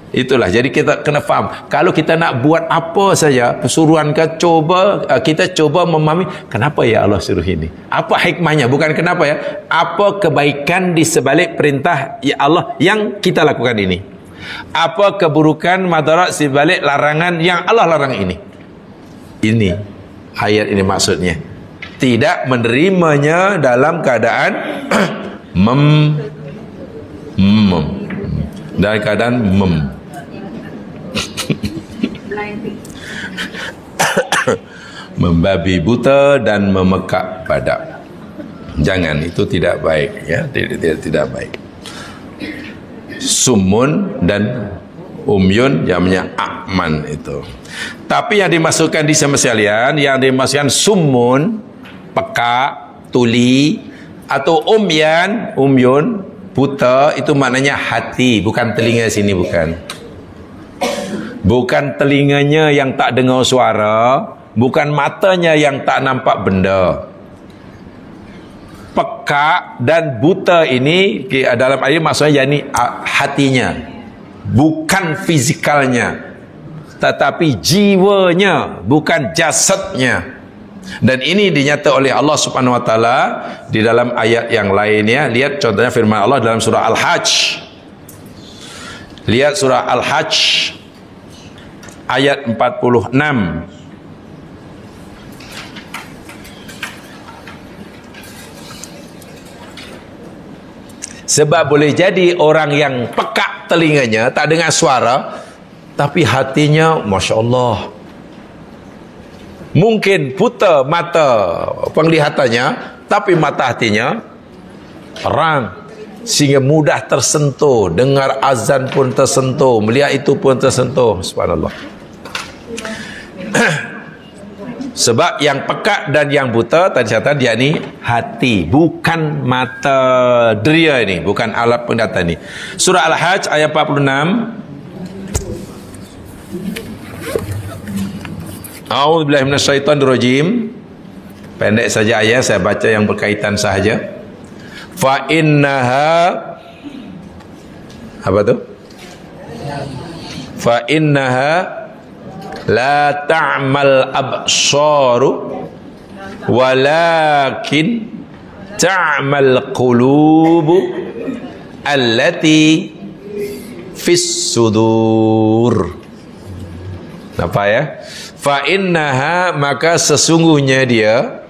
Itulah, jadi kita kena faham, kalau kita nak buat apa saja, pesuruhan kita coba memahami kenapa ya Allah suruh ini, apa hikmahnya, bukan kenapa ya, apa kebaikan di sebalik perintah ya Allah yang kita lakukan ini, apa keburukan madarat di sebalik larangan yang Allah larang ini. Ini ayat ini maksudnya, tidak menerimanya dalam keadaan dalam keadaan membabi buta dan memekak badak. Jangan, itu tidak baik ya, tidak baik. Sumun dan umyun jamnya a'man itu. Tapi yang dimasukkan di sama sekalian, yang dimasukkan sumun, pekak, tuli, atau umyun, buta, itu maknanya hati, bukan telinga sini, bukan telinganya yang tak dengar suara, bukan matanya yang tak nampak benda. Pekak dan buta ini dalam ayat maksudnya yakni hatinya, bukan fizikalnya, tetapi jiwanya, bukan jasadnya. Dan ini dinyata oleh Allah Subhanahu wa taala di dalam ayat yang lainnya. Lihat contohnya firman Allah dalam surah Al-Hajj. Lihat surah Al-Hajj ayat 46. Sebab boleh jadi orang yang pekak telinganya, tak dengar suara, tapi hatinya Masya Allah Mungkin buta mata penglihatannya, tapi mata hatinya terang, sehingga mudah tersentuh. Dengar azan pun tersentuh, melihat itu pun tersentuh. Subhanallah. Sebab yang peka dan yang buta tadi kata dia ni hati, bukan mata deria ini, bukan alat penglihatan ini. Surah Al-Hajj ayat 46. A'udzubillahi minasyaitonirrajim. Pendek saja ayat, saya baca yang berkaitan sahaja. Fa innaha, apa tu? Fa innaha la ta'mal absaru walakin ta'mal qulubu allati fis sudur. Apa ya? Fa innaha, maka sesungguhnya dia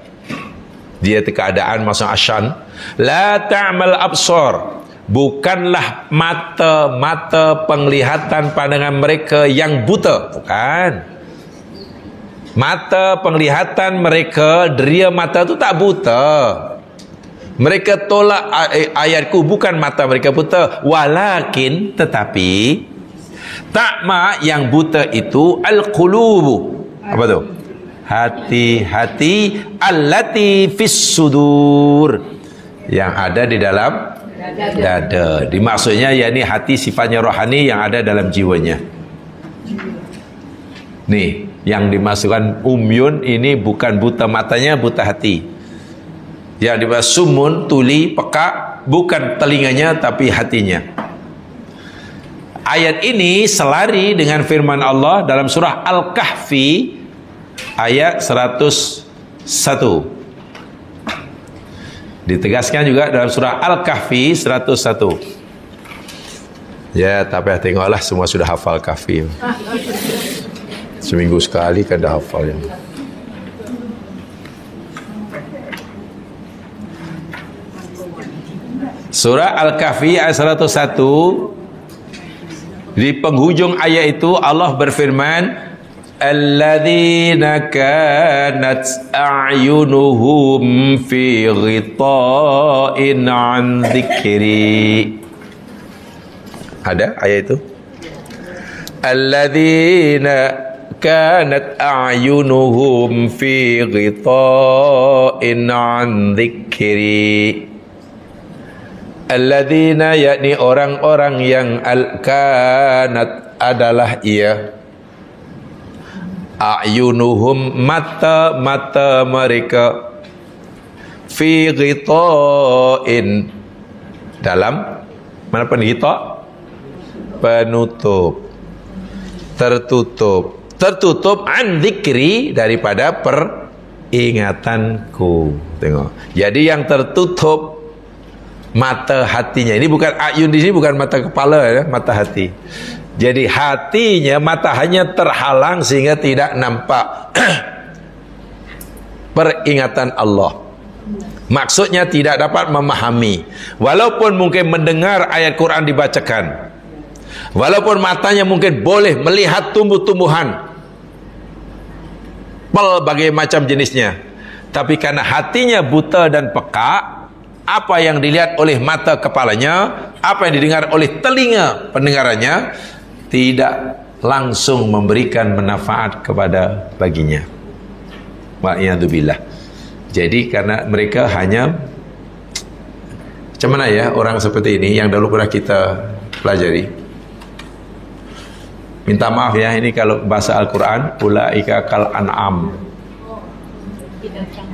keadaan masuk asyan, la ta'mal absar, bukanlah mata penglihatan pandangan mereka yang buta, bukan. Mata penglihatan mereka, deria mata tu tak buta. Mereka tolak ayatku, bukan mata mereka buta, walakin, tetapi ta'ma yang buta itu al-qulubu. Apa tu? Hati-hati allati fis sudur, yang ada di dalam dada. Dimaksudnya yakni hati sifatnya rohani yang ada dalam jiwanya. Nih, yang dimasukkan umyun ini bukan buta matanya, buta hati. Yang dimaksud sumun, tuli, peka, bukan telinganya tapi hatinya. Ayat ini selari dengan firman Allah dalam surah Al-Kahfi ayat 101. Ditegaskan juga dalam surah Al-Kahfi 101. Ya, tak payah tengoklah, semua sudah hafal Kahfi. Seminggu sekali kan dah hafal yang. Surah Al-Kahfi ayat 101. Di penghujung ayat itu Allah berfirman, alladzina kanat a'yunuhum fi ghita'in 'an dzikri. Ada ayat itu? Alladzina kanat a'yunuhum fi ghita'in 'an dzikri. Alladzina, yakni orang-orang yang al-kanat adalah ia, a'yunuhum mata-mata mereka, fi ghita'in dalam mana pun ghita', penutup, tertutup an dzikri, daripada peringatanku. Tengok, jadi yang tertutup mata hatinya. Ini bukan ayun di sini, bukan mata kepala ya, mata hati. Jadi hatinya, mata hanya terhalang sehingga tidak nampak peringatan Allah. Maksudnya tidak dapat memahami. Walaupun mungkin mendengar ayat Quran dibacakan, walaupun matanya mungkin boleh melihat tumbuh-tumbuhan berbagai macam jenisnya, tapi karena hatinya buta dan peka, apa yang dilihat oleh mata kepalanya, apa yang didengar oleh telinga pendengarannya, tidak langsung memberikan manfaat kepada baginya. Wa'iyadzubillah. Jadi karena mereka hanya, macam mana ya orang seperti ini yang dulu pernah kita pelajari. Minta maaf ya, ini kalau bahasa Al-Quran, ulaika kal an'am,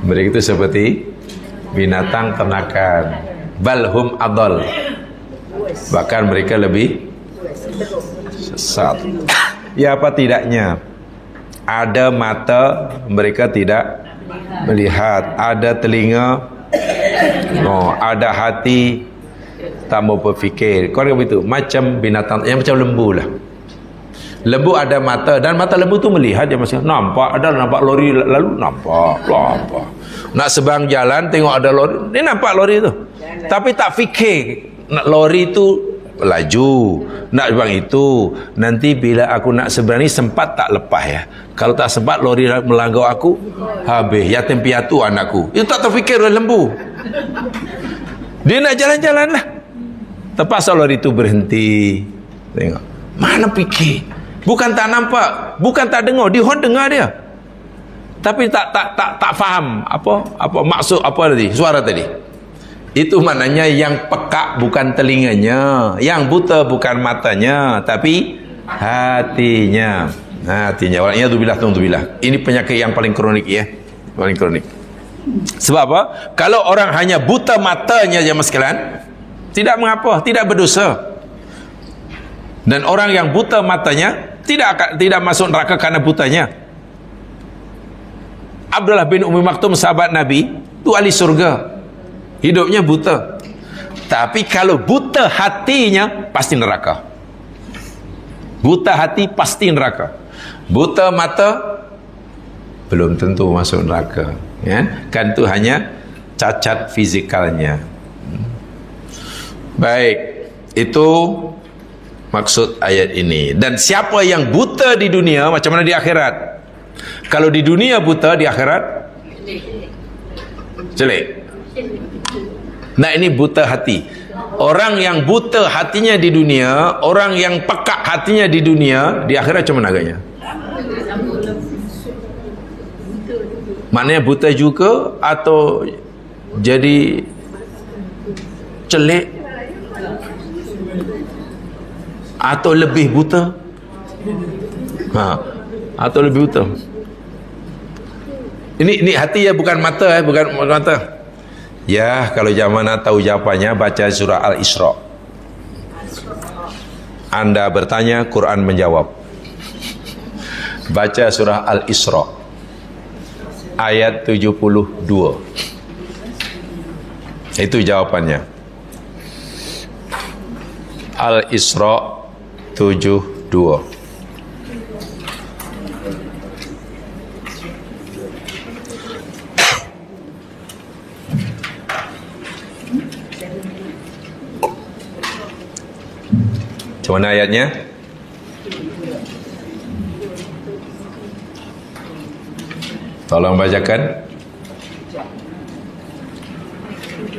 mereka itu seperti binatang ternakan, balhum adal, bahkan mereka lebih sesat. Ya, apa tidaknya ada mata mereka tidak melihat, ada telinga, ada hati tak mau berfikir. Kau begitu, macam binatang yang macam lembu lah. Lembu ada mata, dan mata lembu tu melihat, dia masih nampak, ada nampak lori lalu, nampak. Nak sebang jalan tengok ada lori, dia nampak lori tu, tapi tak fikir nak lori tu laju, nak bang itu. Nanti bila aku nak seberani sempat tak lepas ya. Kalau tak sempat lori melanggar aku, habis yatim piatu anakku. Itu tak terfikir oleh lembu. Dia nak jalan-jalan lah. Terpaksa lori itu berhenti. Tengok, mana fikir? Bukan tak nampak, bukan tak dengar, dia dengar dia. Tapi tak faham apa maksud apa tadi, suara tadi. Itu maknanya yang pekak bukan telinganya, yang buta bukan matanya, tapi hatinya. Hatinya. Waliyadzubillah. Ini penyakit yang paling kronik ya, paling kronik. Sebab apa? Kalau orang hanya buta matanya jemaah sekalian, tidak mengapa, tidak berdosa. Dan orang yang buta matanya tidak masuk neraka karena butanya. Abdullah bin Ummi Maktum sahabat Nabi itu ahli surga. Hidupnya buta. Tapi kalau buta hatinya pasti neraka. Buta hati pasti neraka. Buta mata belum tentu masuk neraka, ya. Kan itu hanya cacat fizikalnya. Baik, itu maksud ayat ini. Dan siapa yang buta di dunia, macam mana di akhirat? Kalau di dunia buta, di akhirat jelek. Nah, ini buta hati. Orang yang buta hatinya di dunia, orang yang pekak hatinya di dunia, di akhirat macam mana agaknya? Maknanya buta juga atau jadi celik atau lebih buta? Atau lebih buta. Ini hati ya, bukan mata, bukan mata. Ya, kalau zaman nak tahu jawapannya, baca surah Al-Isra. Anda bertanya, Quran menjawab. Baca surah Al-Isra ayat 72. Itu jawabannya. Al-Isra 72. Macam mana ayatnya? Tolong bacakan.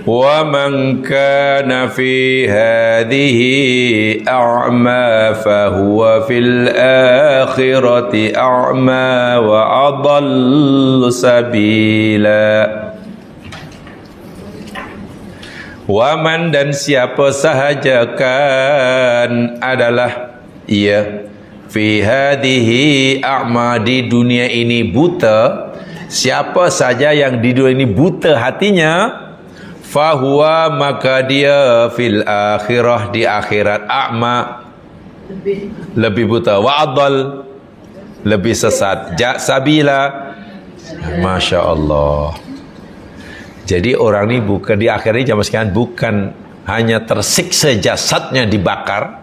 Wa man kana fi hadhihi a'ma fa huwa fil akhirati a'ma wa adall sabila. Waman, dan siapa sahaja kan adalah ia fi hadhihi a'ma, di dunia ini buta. Siapa saja yang di dunia ini buta hatinya, fahuwa, maka dia fil akhirah, di akhirat a'ma, lebih buta, wa adall, lebih sesat, sabila. Masya Allah. Jadi orang ni bukan di akhir ini, jamaah sekalian, bukan hanya tersiksa jasadnya dibakar,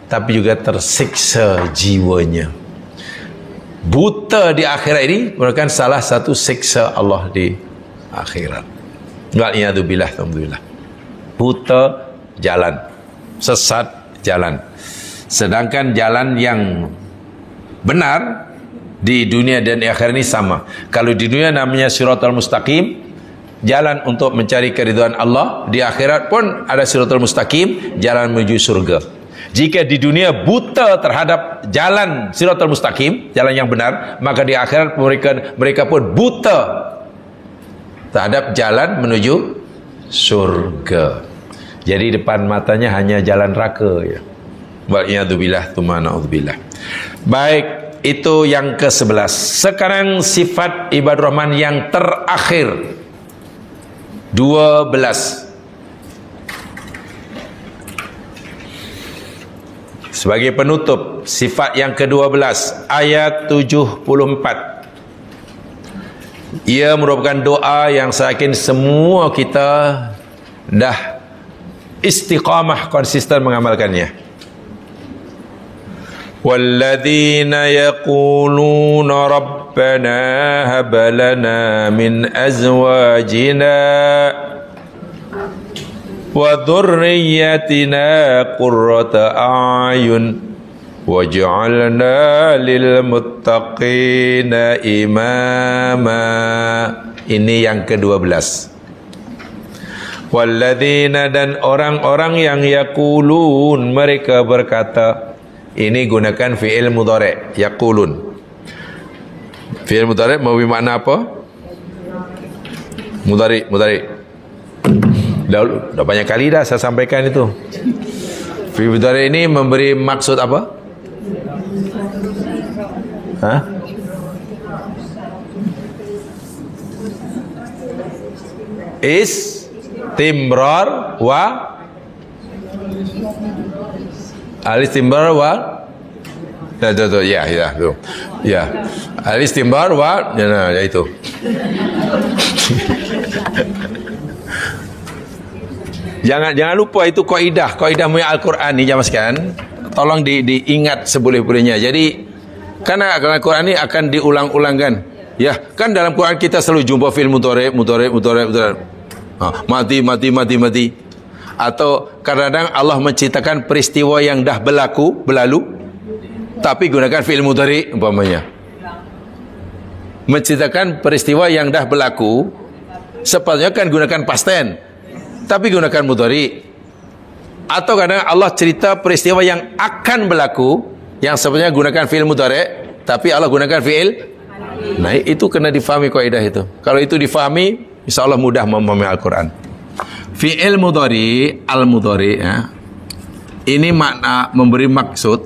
tapi juga tersiksa jiwanya. Buta di akhirat ini merupakan salah satu siksa Allah di akhirat. Waliyadzubillah. Buta jalan, sesat jalan. Sedangkan jalan yang benar di dunia dan di akhirat ini sama. Kalau di dunia namanya Shiratal Mustaqim, jalan untuk mencari keridhaan Allah. Di akhirat pun ada Shiratal Mustaqim, jalan menuju surga. Jika di dunia buta terhadap jalan Shiratal Mustaqim, jalan yang benar, maka di akhirat mereka pun buta terhadap jalan menuju surga. Jadi depan matanya hanya jalan neraka ya. Waliyadzubillah tsumma na'udzubillah. Baik, itu yang ke-11. Sekarang sifat ibadur rahman yang terakhir, 12. Sebagai penutup, sifat yang ke-12, ayat 74. Ia merupakan doa yang saya yakin semua kita dah istiqamah, konsisten mengamalkannya. Walladzina yaquluna rabbana hab lana min azwajina wa dzurriyyatina qurrata a'yun waj'alna lil muttaqina imama. Ini yang ke-12. Walladzina, dan orang-orang yang yaqulun, mereka berkata. Ini gunakan fi'il mudhari', yaqulun. Fi'il mudhari' memberi makna apa? Mudhari'. Dah banyak kali dah saya sampaikan itu. Fi'il mudhari' ini memberi maksud apa? Istimrar wa al-istimrar wa ya al-istimrar wa ya itu. Jangan lupa itu kaidah mulia Al-Quran ni jamaah sekalian. Tolong diingat seboleh-bolehnya. Jadi karena Al-Quran ini akan diulang-ulangkan. Ya, kan dalam Quran kita selalu jumpa fi'il mudhari'. Mati. Atau kadang-kadang Allah menceritakan peristiwa yang dah berlalu, tapi gunakan fi'il mudhari' umpamanya. Menceritakan peristiwa yang dah berlaku, sepatutnya kan gunakan past tense, tapi gunakan mudhari'. Atau kadang Allah cerita peristiwa yang akan berlaku, yang sepatutnya gunakan fi'il mudhari', tapi Allah gunakan fi'il. Nah, itu kena difahami kaidah itu. Kalau itu difahami, insyaallah mudah memahami Al-Quran. Fi'il mudhari', al-mudhari', ya. Ini makna memberi maksud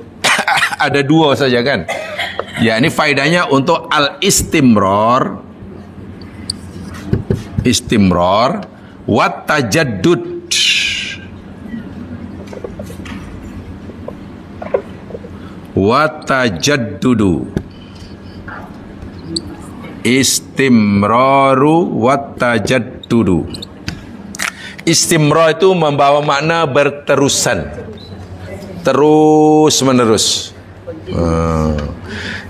ada dua saja kan. Ya, ini faedahnya untuk al-istimrar wa tajaddud. Wa tajaddudu. Istimraru wa tajaddudu. Istimrar itu membawa makna berterusan, terus menerus.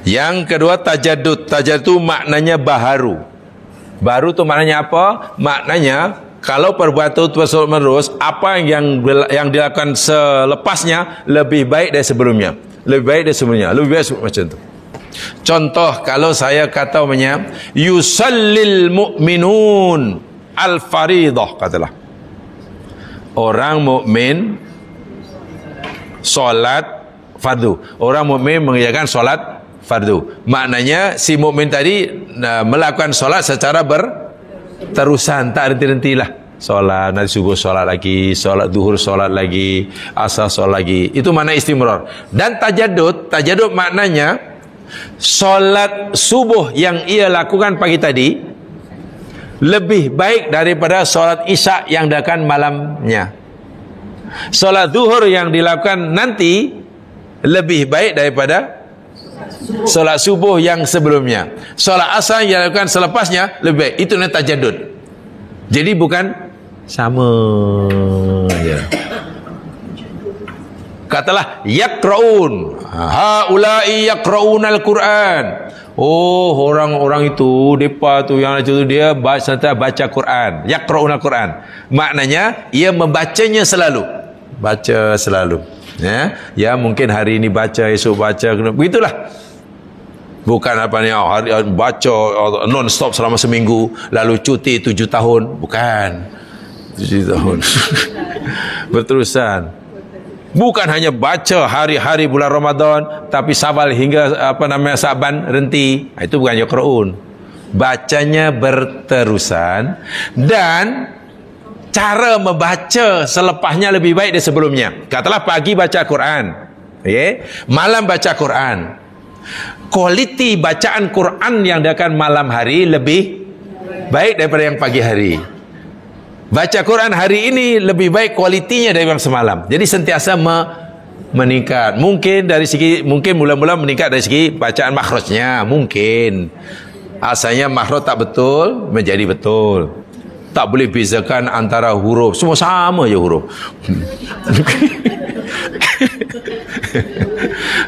Yang kedua tajaddud. Tajaddud maknanya baharu. Baru itu maknanya apa? Maknanya kalau perbuatan terus menerus, apa yang dilakukan selepasnya lebih baik dari sebelumnya. Lebih baik macam tu. Contoh, kalau saya kata yusallil mu'minun al-faridah, katalah orang mukmin solat fardu. Orang mukmin mengerjakan solat fardu. Maknanya si mukmin tadi melakukan solat secara berterusan, tak henti-hentilah. Solat, nanti subuh solat lagi, solat duhur solat lagi, asar solat lagi. Itu makna istimrar. Dan tajaddud maknanya solat subuh yang ia lakukan pagi tadi lebih baik daripada solat isyak yang dilakukan malamnya. Solat zuhur yang dilakukan nanti lebih baik daripada solat subuh yang sebelumnya. Solat asar yang dilakukan selepasnya lebih baik. Itu namanya tajaddud. Jadi bukan sama ya. Katalah yaqraun, haula'i yaqraunal Quran. Oh, orang-orang itu depa tu yang itu dia baca Quran. Yaqraunal Quran. Maknanya ia membacanya selalu. Baca selalu. Ya, mungkin hari ini baca, esok baca, begitulah. Bukan apa ni baca non stop selama seminggu, lalu cuti 7 tahun. Bukan. 7 tahun. Berterusan. Bukan hanya baca hari-hari bulan Ramadan, tapi Syawal hingga Saban renti. Itu bukan yaqraun. Bacanya berterusan, dan cara membaca selepasnya lebih baik dari sebelumnya. Katalah pagi baca Quran, malam baca Quran. Kualiti bacaan Quran yang dilakukan malam hari lebih baik daripada yang pagi hari. Baca Quran hari ini lebih baik kualitinya daripada semalam. Jadi sentiasa meningkat. Mungkin mula-mula meningkat dari segi bacaan makhrajnya, mungkin. Asalnya makhraj tak betul menjadi betul. Tak boleh bezakan antara huruf. Semua sama je huruf.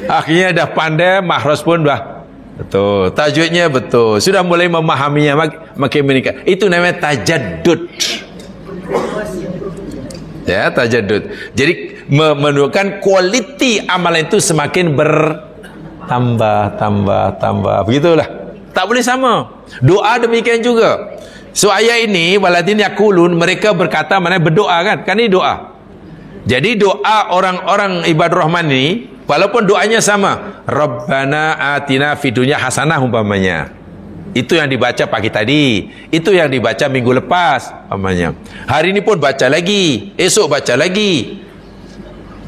Akhirnya dah pandai, makhraj pun dah betul. Tajwidnya betul. Sudah mulai memahaminya, makin meningkat. Itu namanya tajaddud. Ya, tajaddud. Jadi menunjukkan kualiti amalan itu semakin tambah. Begitulah. Tak boleh sama. Doa demikian juga. So ayat ini waladina yaqulun, mereka berkata, mana berdoa kan? Kan ini doa. Jadi doa orang-orang ibadur rahman ini walaupun doanya sama, Rabbana atina fid dunya hasanah umpamanya. Itu yang dibaca pagi tadi, itu yang dibaca minggu lepas umpamanya. Hari ini pun baca lagi, esok baca lagi.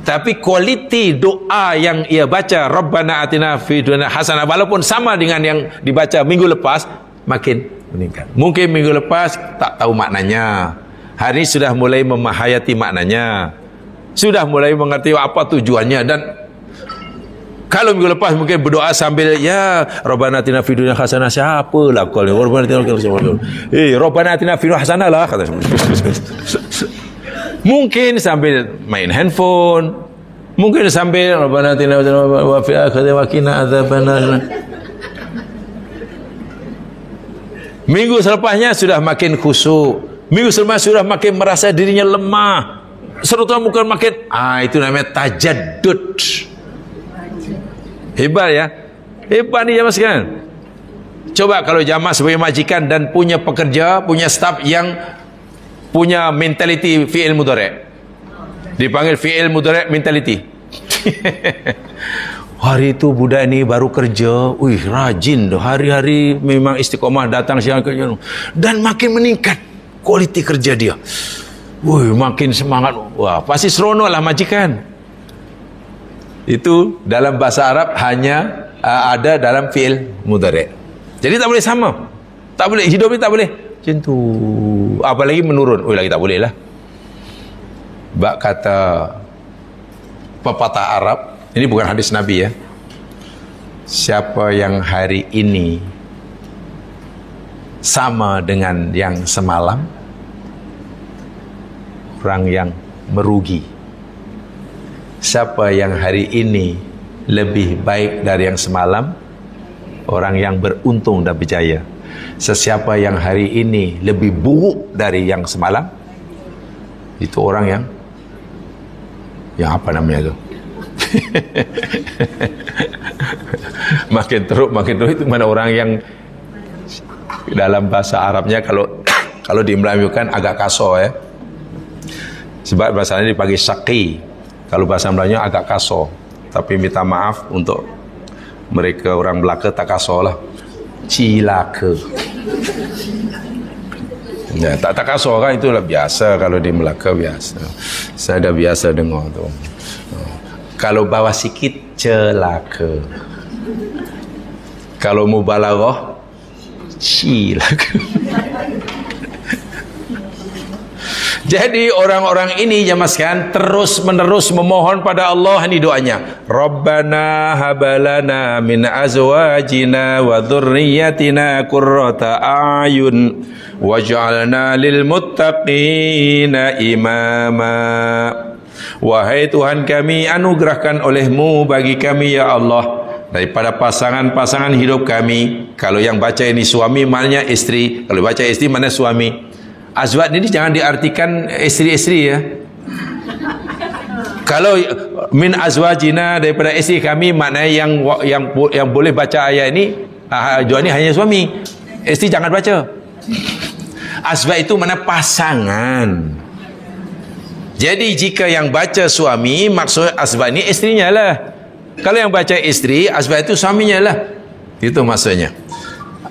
Tapi kualiti doa yang ia baca Rabbana atina fid dunya hasanah walaupun sama dengan yang dibaca minggu lepas, makin meningkat. Mungkin minggu lepas tak tahu maknanya, hari ini sudah mulai memahayati maknanya, sudah mulai mengerti apa tujuannya. Dan kalau minggu lepas mungkin berdoa sambil ya Rabbana atina fid dunya hasanah, siapalah kau ni Rabbana atina fid dunya hasanah, Rabbana atina fid dunya hasanah lah kata. Mungkin sambil main handphone, mungkin sambil Rabbana atina wa fil akhirati wa qina adzabannar. Minggu selepasnya sudah makin khusyuk, minggu selepasnya sudah makin merasa dirinya lemah, serta bukan makin itu namanya tajaddud. Hebat ya, hebat ni jamaah sekalian. Coba kalau jamaah sebagai majikan dan punya pekerja, punya staf yang punya mentaliti fi'il mudhari', dipanggil fi'il mudhari' mentality. Hari itu budak ini baru kerja, rajin dah, hari-hari memang istiqomah datang siang kerja, dan makin meningkat kualiti kerja dia. Makin semangat. Wah, pasti seronok lah majikan. Itu dalam bahasa Arab hanya ada dalam fi'il mudhari'. Jadi tak boleh sama. Tak boleh, hidup ni tak boleh macam tu. Apalagi menurun. Lagi tak boleh lah. Bak kata pepatah Arab, ini bukan hadis Nabi ya. Siapa yang hari ini sama dengan yang semalam, orang yang merugi. Siapa yang hari ini lebih baik dari yang semalam, orang yang beruntung dan berjaya. Sesiapa yang hari ini lebih buruk dari yang semalam, itu orang yang apa namanya tu? makin teruk itu mana orang yang dalam bahasa Arabnya kalau di Melayukan agak kasar ya. Sebab bahasanya dipanggil syaqi. Kalau bahasa Melayunya agak kasar. Tapi minta maaf untuk mereka orang Melaka tak kasar lah. Cilaka. Ya, tak kasar kan, itulah biasa kalau di Melaka biasa. Saya dah biasa dengar tu. Kalau bawah sikit celaka. Kalau mubalaghah cilaka. Jadi orang-orang ini jamaah sekalian terus menerus memohon pada Allah. Ini doanya, Rabbana habalana min azwajina wa dhurriyyatina qurrata a'yun waj'alna lil muttaqina imama. Wahai Tuhan kami, anugerahkan oleh-Mu bagi kami ya Allah daripada pasangan-pasangan hidup kami. Kalau yang baca ini suami maknanya isteri, kalau baca isteri maknanya suami. Azwaj ini jangan diartikan isteri-isteri ya. Kalau min azwajina daripada isteri kami, maknanya yang boleh baca ayat ini dua ini hanya suami. Isteri jangan baca. Azwaj itu mana pasangan. Jadi jika yang baca suami, maksud azwaj ini istrinya lah. Kalau yang baca isteri, azwaj itu suaminya lah. Itu maksudnya.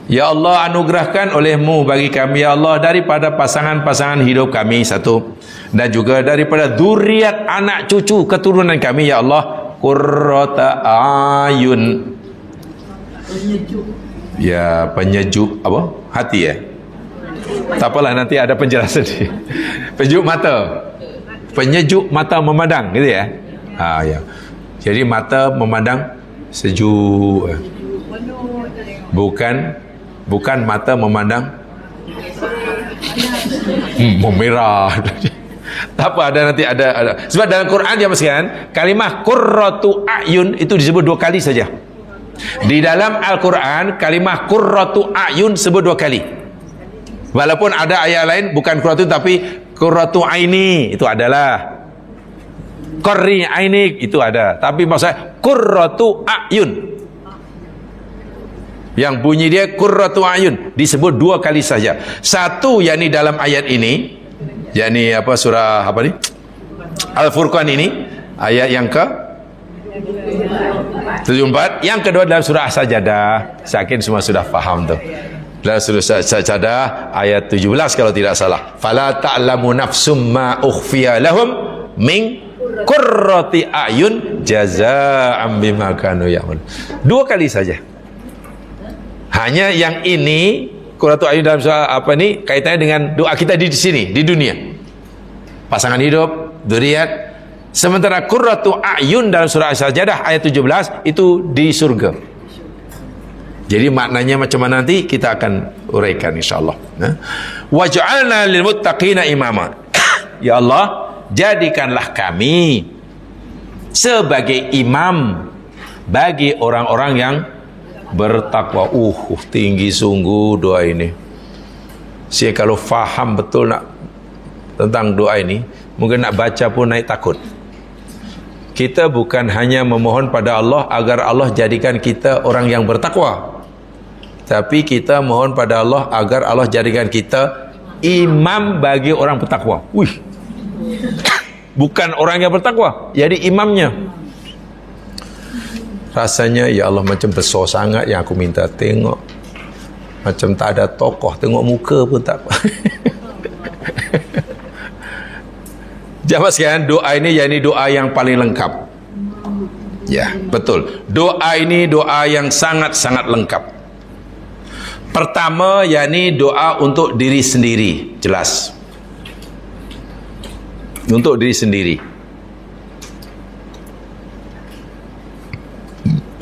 Ya Allah, anugerahkan oleh-Mu bagi kami ya Allah daripada pasangan-pasangan hidup kami satu, dan juga daripada zuriat anak cucu keturunan kami ya Allah qurrata ayun. Ya, penyejuk apa? Hati ya. Tak apalah, nanti ada penjelasan ni. Penyejuk mata. Penyejuk mata memandang gitu ya. Ya. Jadi mata memandang sejuk. Bukan mata memandang memerah. Tak apa, nanti ada. Sebab dalam Quran dia masukkan kalimah qurratu a'yun itu disebut 2 kali saja. Di dalam Al-Quran kalimah qurratu a'yun sebut 2 kali. Walaupun ada ayat lain bukan qurratu tapi Qurratu aini itu adalah, Qurri aini itu ada, tapi maksudnya Qurratu ayun, yang bunyi dia Qurratu ayun disebut 2 kali saja. Satu yakni dalam ayat ini, yakni apa, surah apa ni, Al-Furqan ini, ayat yang ke 74. Yang kedua dalam surah As-Sajdah. Yakin semua sudah faham tu. Dalam surah As-Sajdah ayat 17 kalau tidak salah. Fala ta'lamu nafsum ma ukhfiya lahum min qurrati ayun jazaa'an bima kanu ya'malun. 2 kali saja. Hanya yang ini qurratu ayun dalam surah apa ni kaitannya dengan doa kita di sini di dunia. Pasangan hidup, dzurriat. Sementara qurratu ayun dalam surah As-Sajdah ayat 17 itu di surga. Jadi maknanya macam mana nanti kita akan uraikan insyaallah. Waj'alna lil muttaqina imama. Ya Allah, jadikanlah kami sebagai imam bagi orang-orang yang bertakwa. Tinggi sungguh doa ini. Saya kalau faham betul nak tentang doa ini, mungkin nak baca pun naik takut. Kita bukan hanya memohon pada Allah agar Allah jadikan kita orang yang bertakwa, tapi kita mohon pada Allah agar Allah jadikan kita imam bagi orang bertakwa. Bukan orang yang bertakwa, jadi imamnya. Rasanya ya Allah macam besar sangat yang aku minta tengok. Macam tak ada tokoh, tengok muka pun tak apa. Jamaah sekalian, doa ini yakni doa yang paling lengkap. Ya, betul. Doa ini doa yang sangat-sangat lengkap. Pertama yakni doa untuk diri sendiri, jelas. Untuk diri sendiri.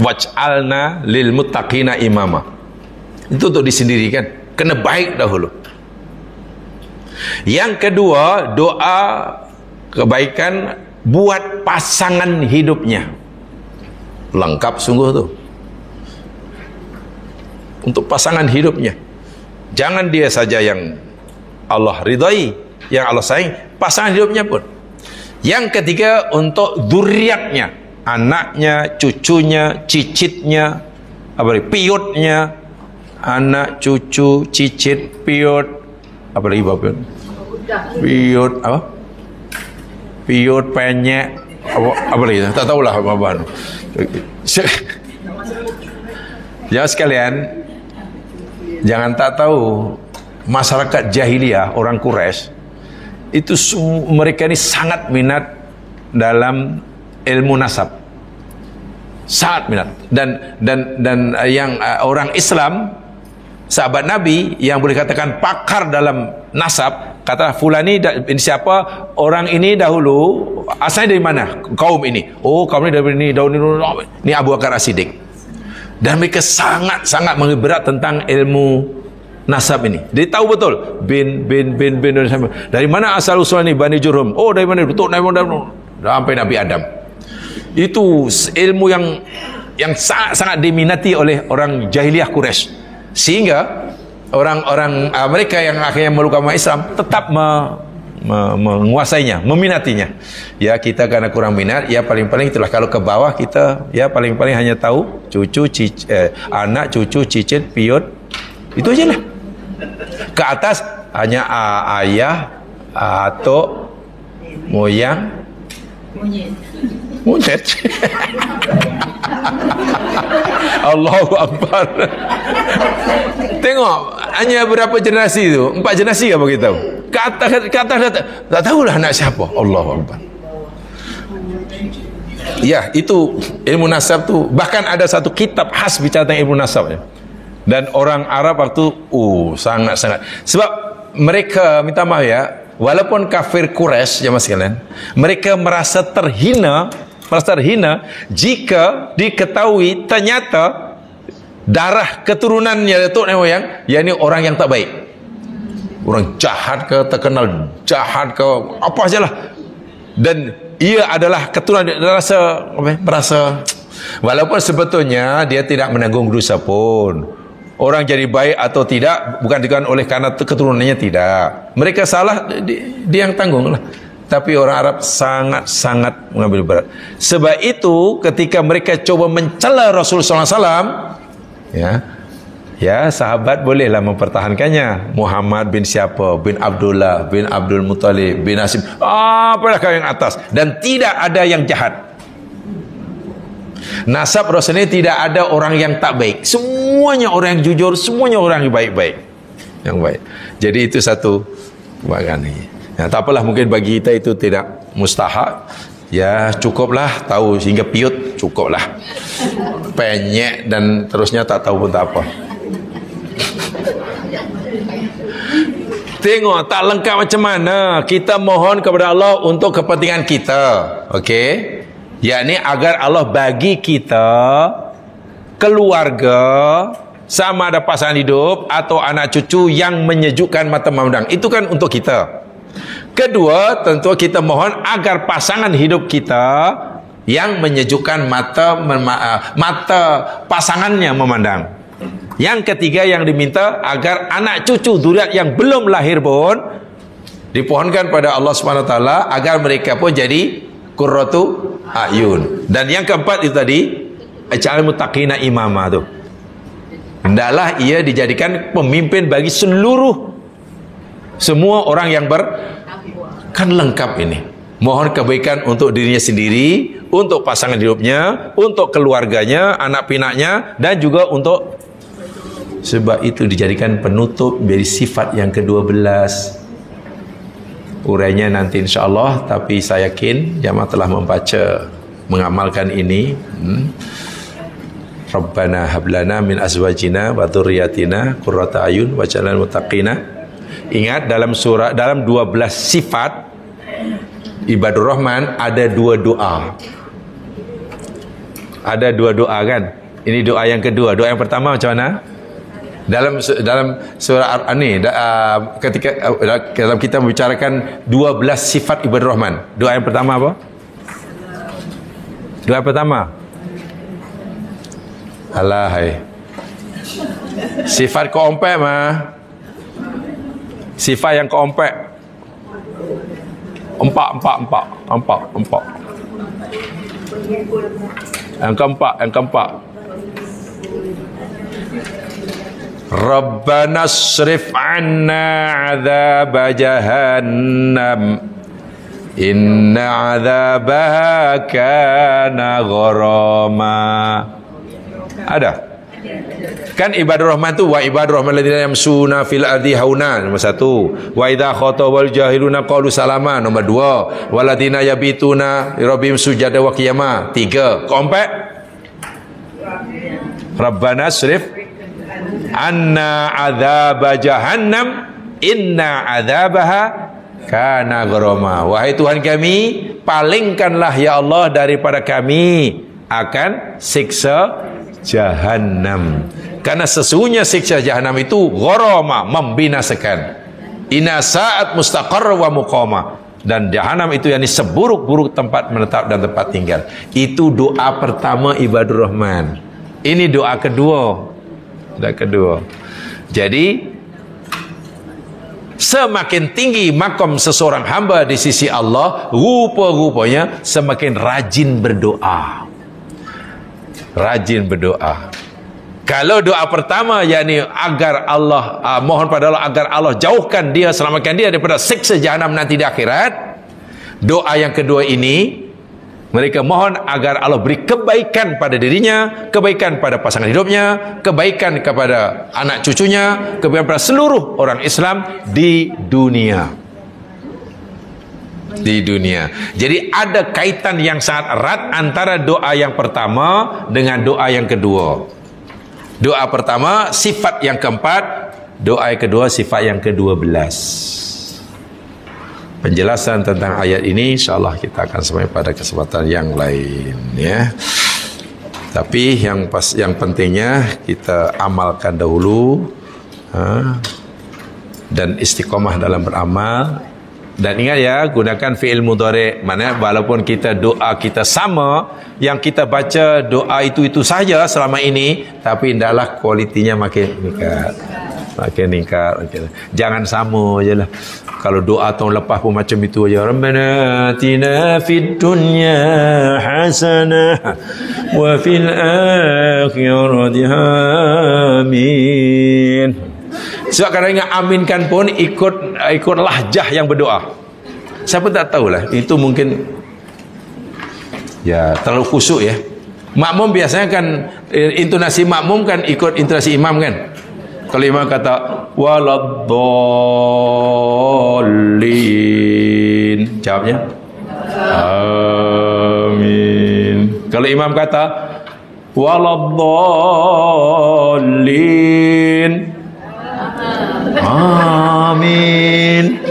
Waj'alna lil muttaqina imama. Itu untuk diri sendiri kan. Kena baik dahulu. Yang kedua, doa kebaikan buat pasangan hidupnya. Lengkap sungguh tu. Untuk pasangan hidupnya. Jangan dia saja yang Allah ridai, yang Allah sayang, pasangan hidupnya pun. Yang ketiga untuk dzurriatnya, anaknya, cucunya, cicitnya, piutnya, anak, cucu, cicit, piut, apa lagi piut? Piut apa? Piut, penyek, apa lagi? Tak tahulah apa-apa. Jangan sekalian, jangan tak tahu, masyarakat jahiliyah, orang Quraisy itu mereka ini sangat minat dalam ilmu nasab. Sangat minat. Dan yang orang Islam, sahabat Nabi yang boleh katakan pakar dalam nasab, kata fulani siapa, orang ini dahulu asalnya dari mana, kaum ini, kaum ini dari ini, daun ini Abu Bakar As-Siddiq. Dan mereka sangat-sangat mengeberat tentang ilmu nasab ini. Dia tahu betul bin dari mana asal usul ini, Bani Jurhum, dari mana betul, sampai Nabi Adam. Itu ilmu yang sangat diminati oleh orang jahiliyah Quraisy, sehingga orang-orang mereka yang akhirnya meluk agama Islam tetap menguasainya, meminatinya. Ya, kita karena kurang minat, ya paling-paling itulah. Kalau ke bawah kita ya paling-paling hanya tahu anak, cucu, cicit, piut, itu aja lah. Ke atas hanya ayah, atuk, moyang, monyet. Allahu Akbar. Tengok, hanya berapa generasi tu? 4 generasi apa kita tahu? Ke atas tak tahulah anak siapa. Allahu Akbar. Ya, itu ilmu nasab tu. Bahkan ada satu kitab khas bicara tentang ilmu nasab ya. Dan orang Arab waktu sangat-sangat. Sebab mereka, minta maaf ya, walaupun kafir Quraisy jemaah sekalian, mereka merasa terhina jika diketahui ternyata darah keturunannya Datuk Nenek Moyang yakni orang yang tak baik, orang jahat ke, terkenal jahat ke, apa sajalah, dan ia adalah keturunan. Dia merasa walaupun sebetulnya dia tidak menanggung dosa pun, orang jadi baik atau tidak bukan oleh karena keturunannya, tidak. Mereka salah, dia yang tanggung lah. Tapi orang Arab sangat mengambil berat. Sebab itu ketika mereka coba mencela Rasulullah SAW, ya sahabat bolehlah mempertahankannya. Muhammad bin siapa, bin Abdullah, bin Abdul Muttalib, bin Hasim, apalah kau yang atas, dan tidak ada yang jahat. Nasab Rasul ini tidak ada orang yang tak baik, semuanya orang yang jujur, semuanya orang yang baik-baik, yang baik. Jadi itu satu kebanggaan ini. Ya, tak apalah, mungkin bagi kita itu tidak mustahak. Ya cukuplah tahu hingga piut, cukuplah. Penyek dan terusnya tak tahu pun tak apa. Tengok tak lengkap macam mana. Kita mohon kepada Allah untuk kepentingan kita, okey? Yakni agar Allah bagi kita keluarga, sama ada pasangan hidup atau anak cucu yang menyejukkan mata memandang. Itu kan untuk kita. Kedua, tentu kita mohon agar pasangan hidup kita yang menyejukkan mata pasangannya memandang. Yang ketiga yang diminta, agar anak cucu zuriat yang belum lahir pun dipohonkan pada Allah Subhanahu Wa Taala agar mereka pun jadi qurratu ayun. Dan yang keempat itu tadi, ij'al muttaqina imama tu. Hendaklah ia dijadikan pemimpin bagi semua orang yang kan lengkap ini. Mohon kebaikan untuk dirinya sendiri, untuk pasangan hidupnya, untuk keluarganya, anak pinaknya, dan juga untuk, sebab itu dijadikan penutup dari sifat yang ke-12. Urainya nanti insyaAllah, tapi saya yakin jamaah telah membaca, mengamalkan ini. Rabbana hablana min azwajina wa dzurriyyatina qurrata ayun waj'alna muttaqina. Ingat, dalam 12 sifat ibadur Rahman ada 2 doa. Ada 2 doa kan? Ini doa yang kedua. Doa yang pertama macam mana? Dalam surah ini, ketika dalam kita membicarakan 12 sifat ibadur Rahman, doa yang pertama apa? Doa yang pertama, alahai sifat keompek mah. Sifat yang keempat, empat. Yang keempat. Rabbana srif anna azab jahannam inna azabaha kana gharama. Ada? Kan ibadur Rahman tu, wa ibadur Rahman alladzina yamsuna fil ardi hauna, nomor 1. Wa idza khatabal jahiluna qalu salama, nomor 2. Walladzina yabituna rabbihim sujada wa qiyama, 3. Keempat, Rabbana srif anna adzab jahannam inna adzabaha kana gharama. Wahai Tuhan kami, palingkanlah ya Allah daripada kami akan siksa Jahannam, karena sesungguhnya siksa Jahannam itu gharama, membinasakan. Inna sa'at mustaqarra wa muqama, dan Jahannam itu yakni seburuk-buruk tempat menetap dan tempat tinggal. Itu doa pertama ibadur Rahman. Ini doa kedua. Jadi semakin tinggi makam seseorang hamba di sisi Allah, rupa-rupanya semakin rajin berdoa. Kalau doa pertama yakni agar Allah mohon pada Allah agar Allah jauhkan dia, selamatkan dia daripada siksa Jahannam nanti di akhirat. Doa yang kedua ini mereka mohon agar Allah beri kebaikan pada dirinya, kebaikan pada pasangan hidupnya, kebaikan kepada anak cucunya, kebaikan pada seluruh orang Islam di dunia. Jadi ada kaitan yang sangat erat antara doa yang pertama dengan doa yang kedua. Doa pertama sifat yang keempat, doa yang kedua sifat yang ke-12. Penjelasan tentang ayat ini insyaallah kita akan sampai pada kesempatan yang lain, ya. Tapi yang pentingnya kita amalkan dahulu, dan istiqomah dalam beramal. Dan ingat ya, gunakan fi'il mudhari'. Maknanya walaupun kita doa kita sama, yang kita baca doa itu saja selama ini, tapi hendaklah kualitinya makin meningkat. Makin meningkat. Jangan sama je lah. Kalau doa tahun lepas pun macam itu aja. Rabbana atina fid dunya hasanah wa fil akhirati amin. Sebab kadang ingat aminkan pun ikut lahjah yang berdoa. Siapa tak tahulah. Itu mungkin ya terlalu khusyuk ya. Makmum biasanya kan intonasi makmum kan ikut intonasi imam kan. Kalau imam kata waladdallin, jawabnya amin. Kalau imam kata waladdallin, amin.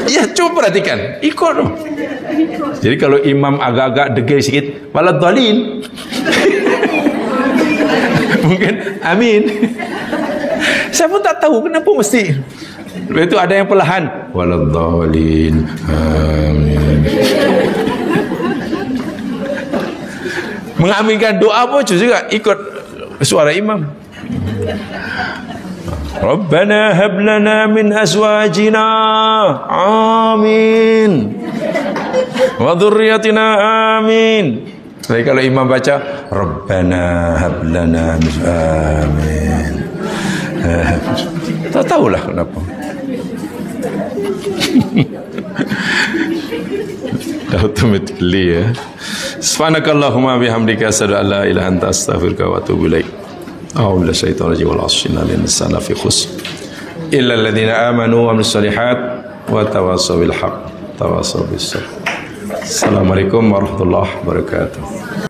Ya, coba perhatikan, ikut dong. Jadi kalau imam agak-agak degil sikit, waladdallin, mungkin amin. Saya pun tak tahu kenapa mesti. Lepas itu ada yang perlahan, waladdallin, amin. Mengaminkan doa pun juga ikut suara imam. Rabbana hab lana min azwajina, amin, wa dhurriyyatina, amin. Jadi kalau imam baca Rabbana hab lana min, amin. Tak tahulah kenapa. Automatically ya. Subhanakallahumma bihamdika asyhadu an la ilaha illa anta astaghfiruka wa atubu ilaik. A'udzu billahi minasyaitonir rajim wal 'asri innal insana lafi khusr illa alladziina aamanu wa 'amilus shalihaat wa tawassaw bil haqq tawassaw bis sabr. Assalamualaikum warahmatullahi wabarakatuh.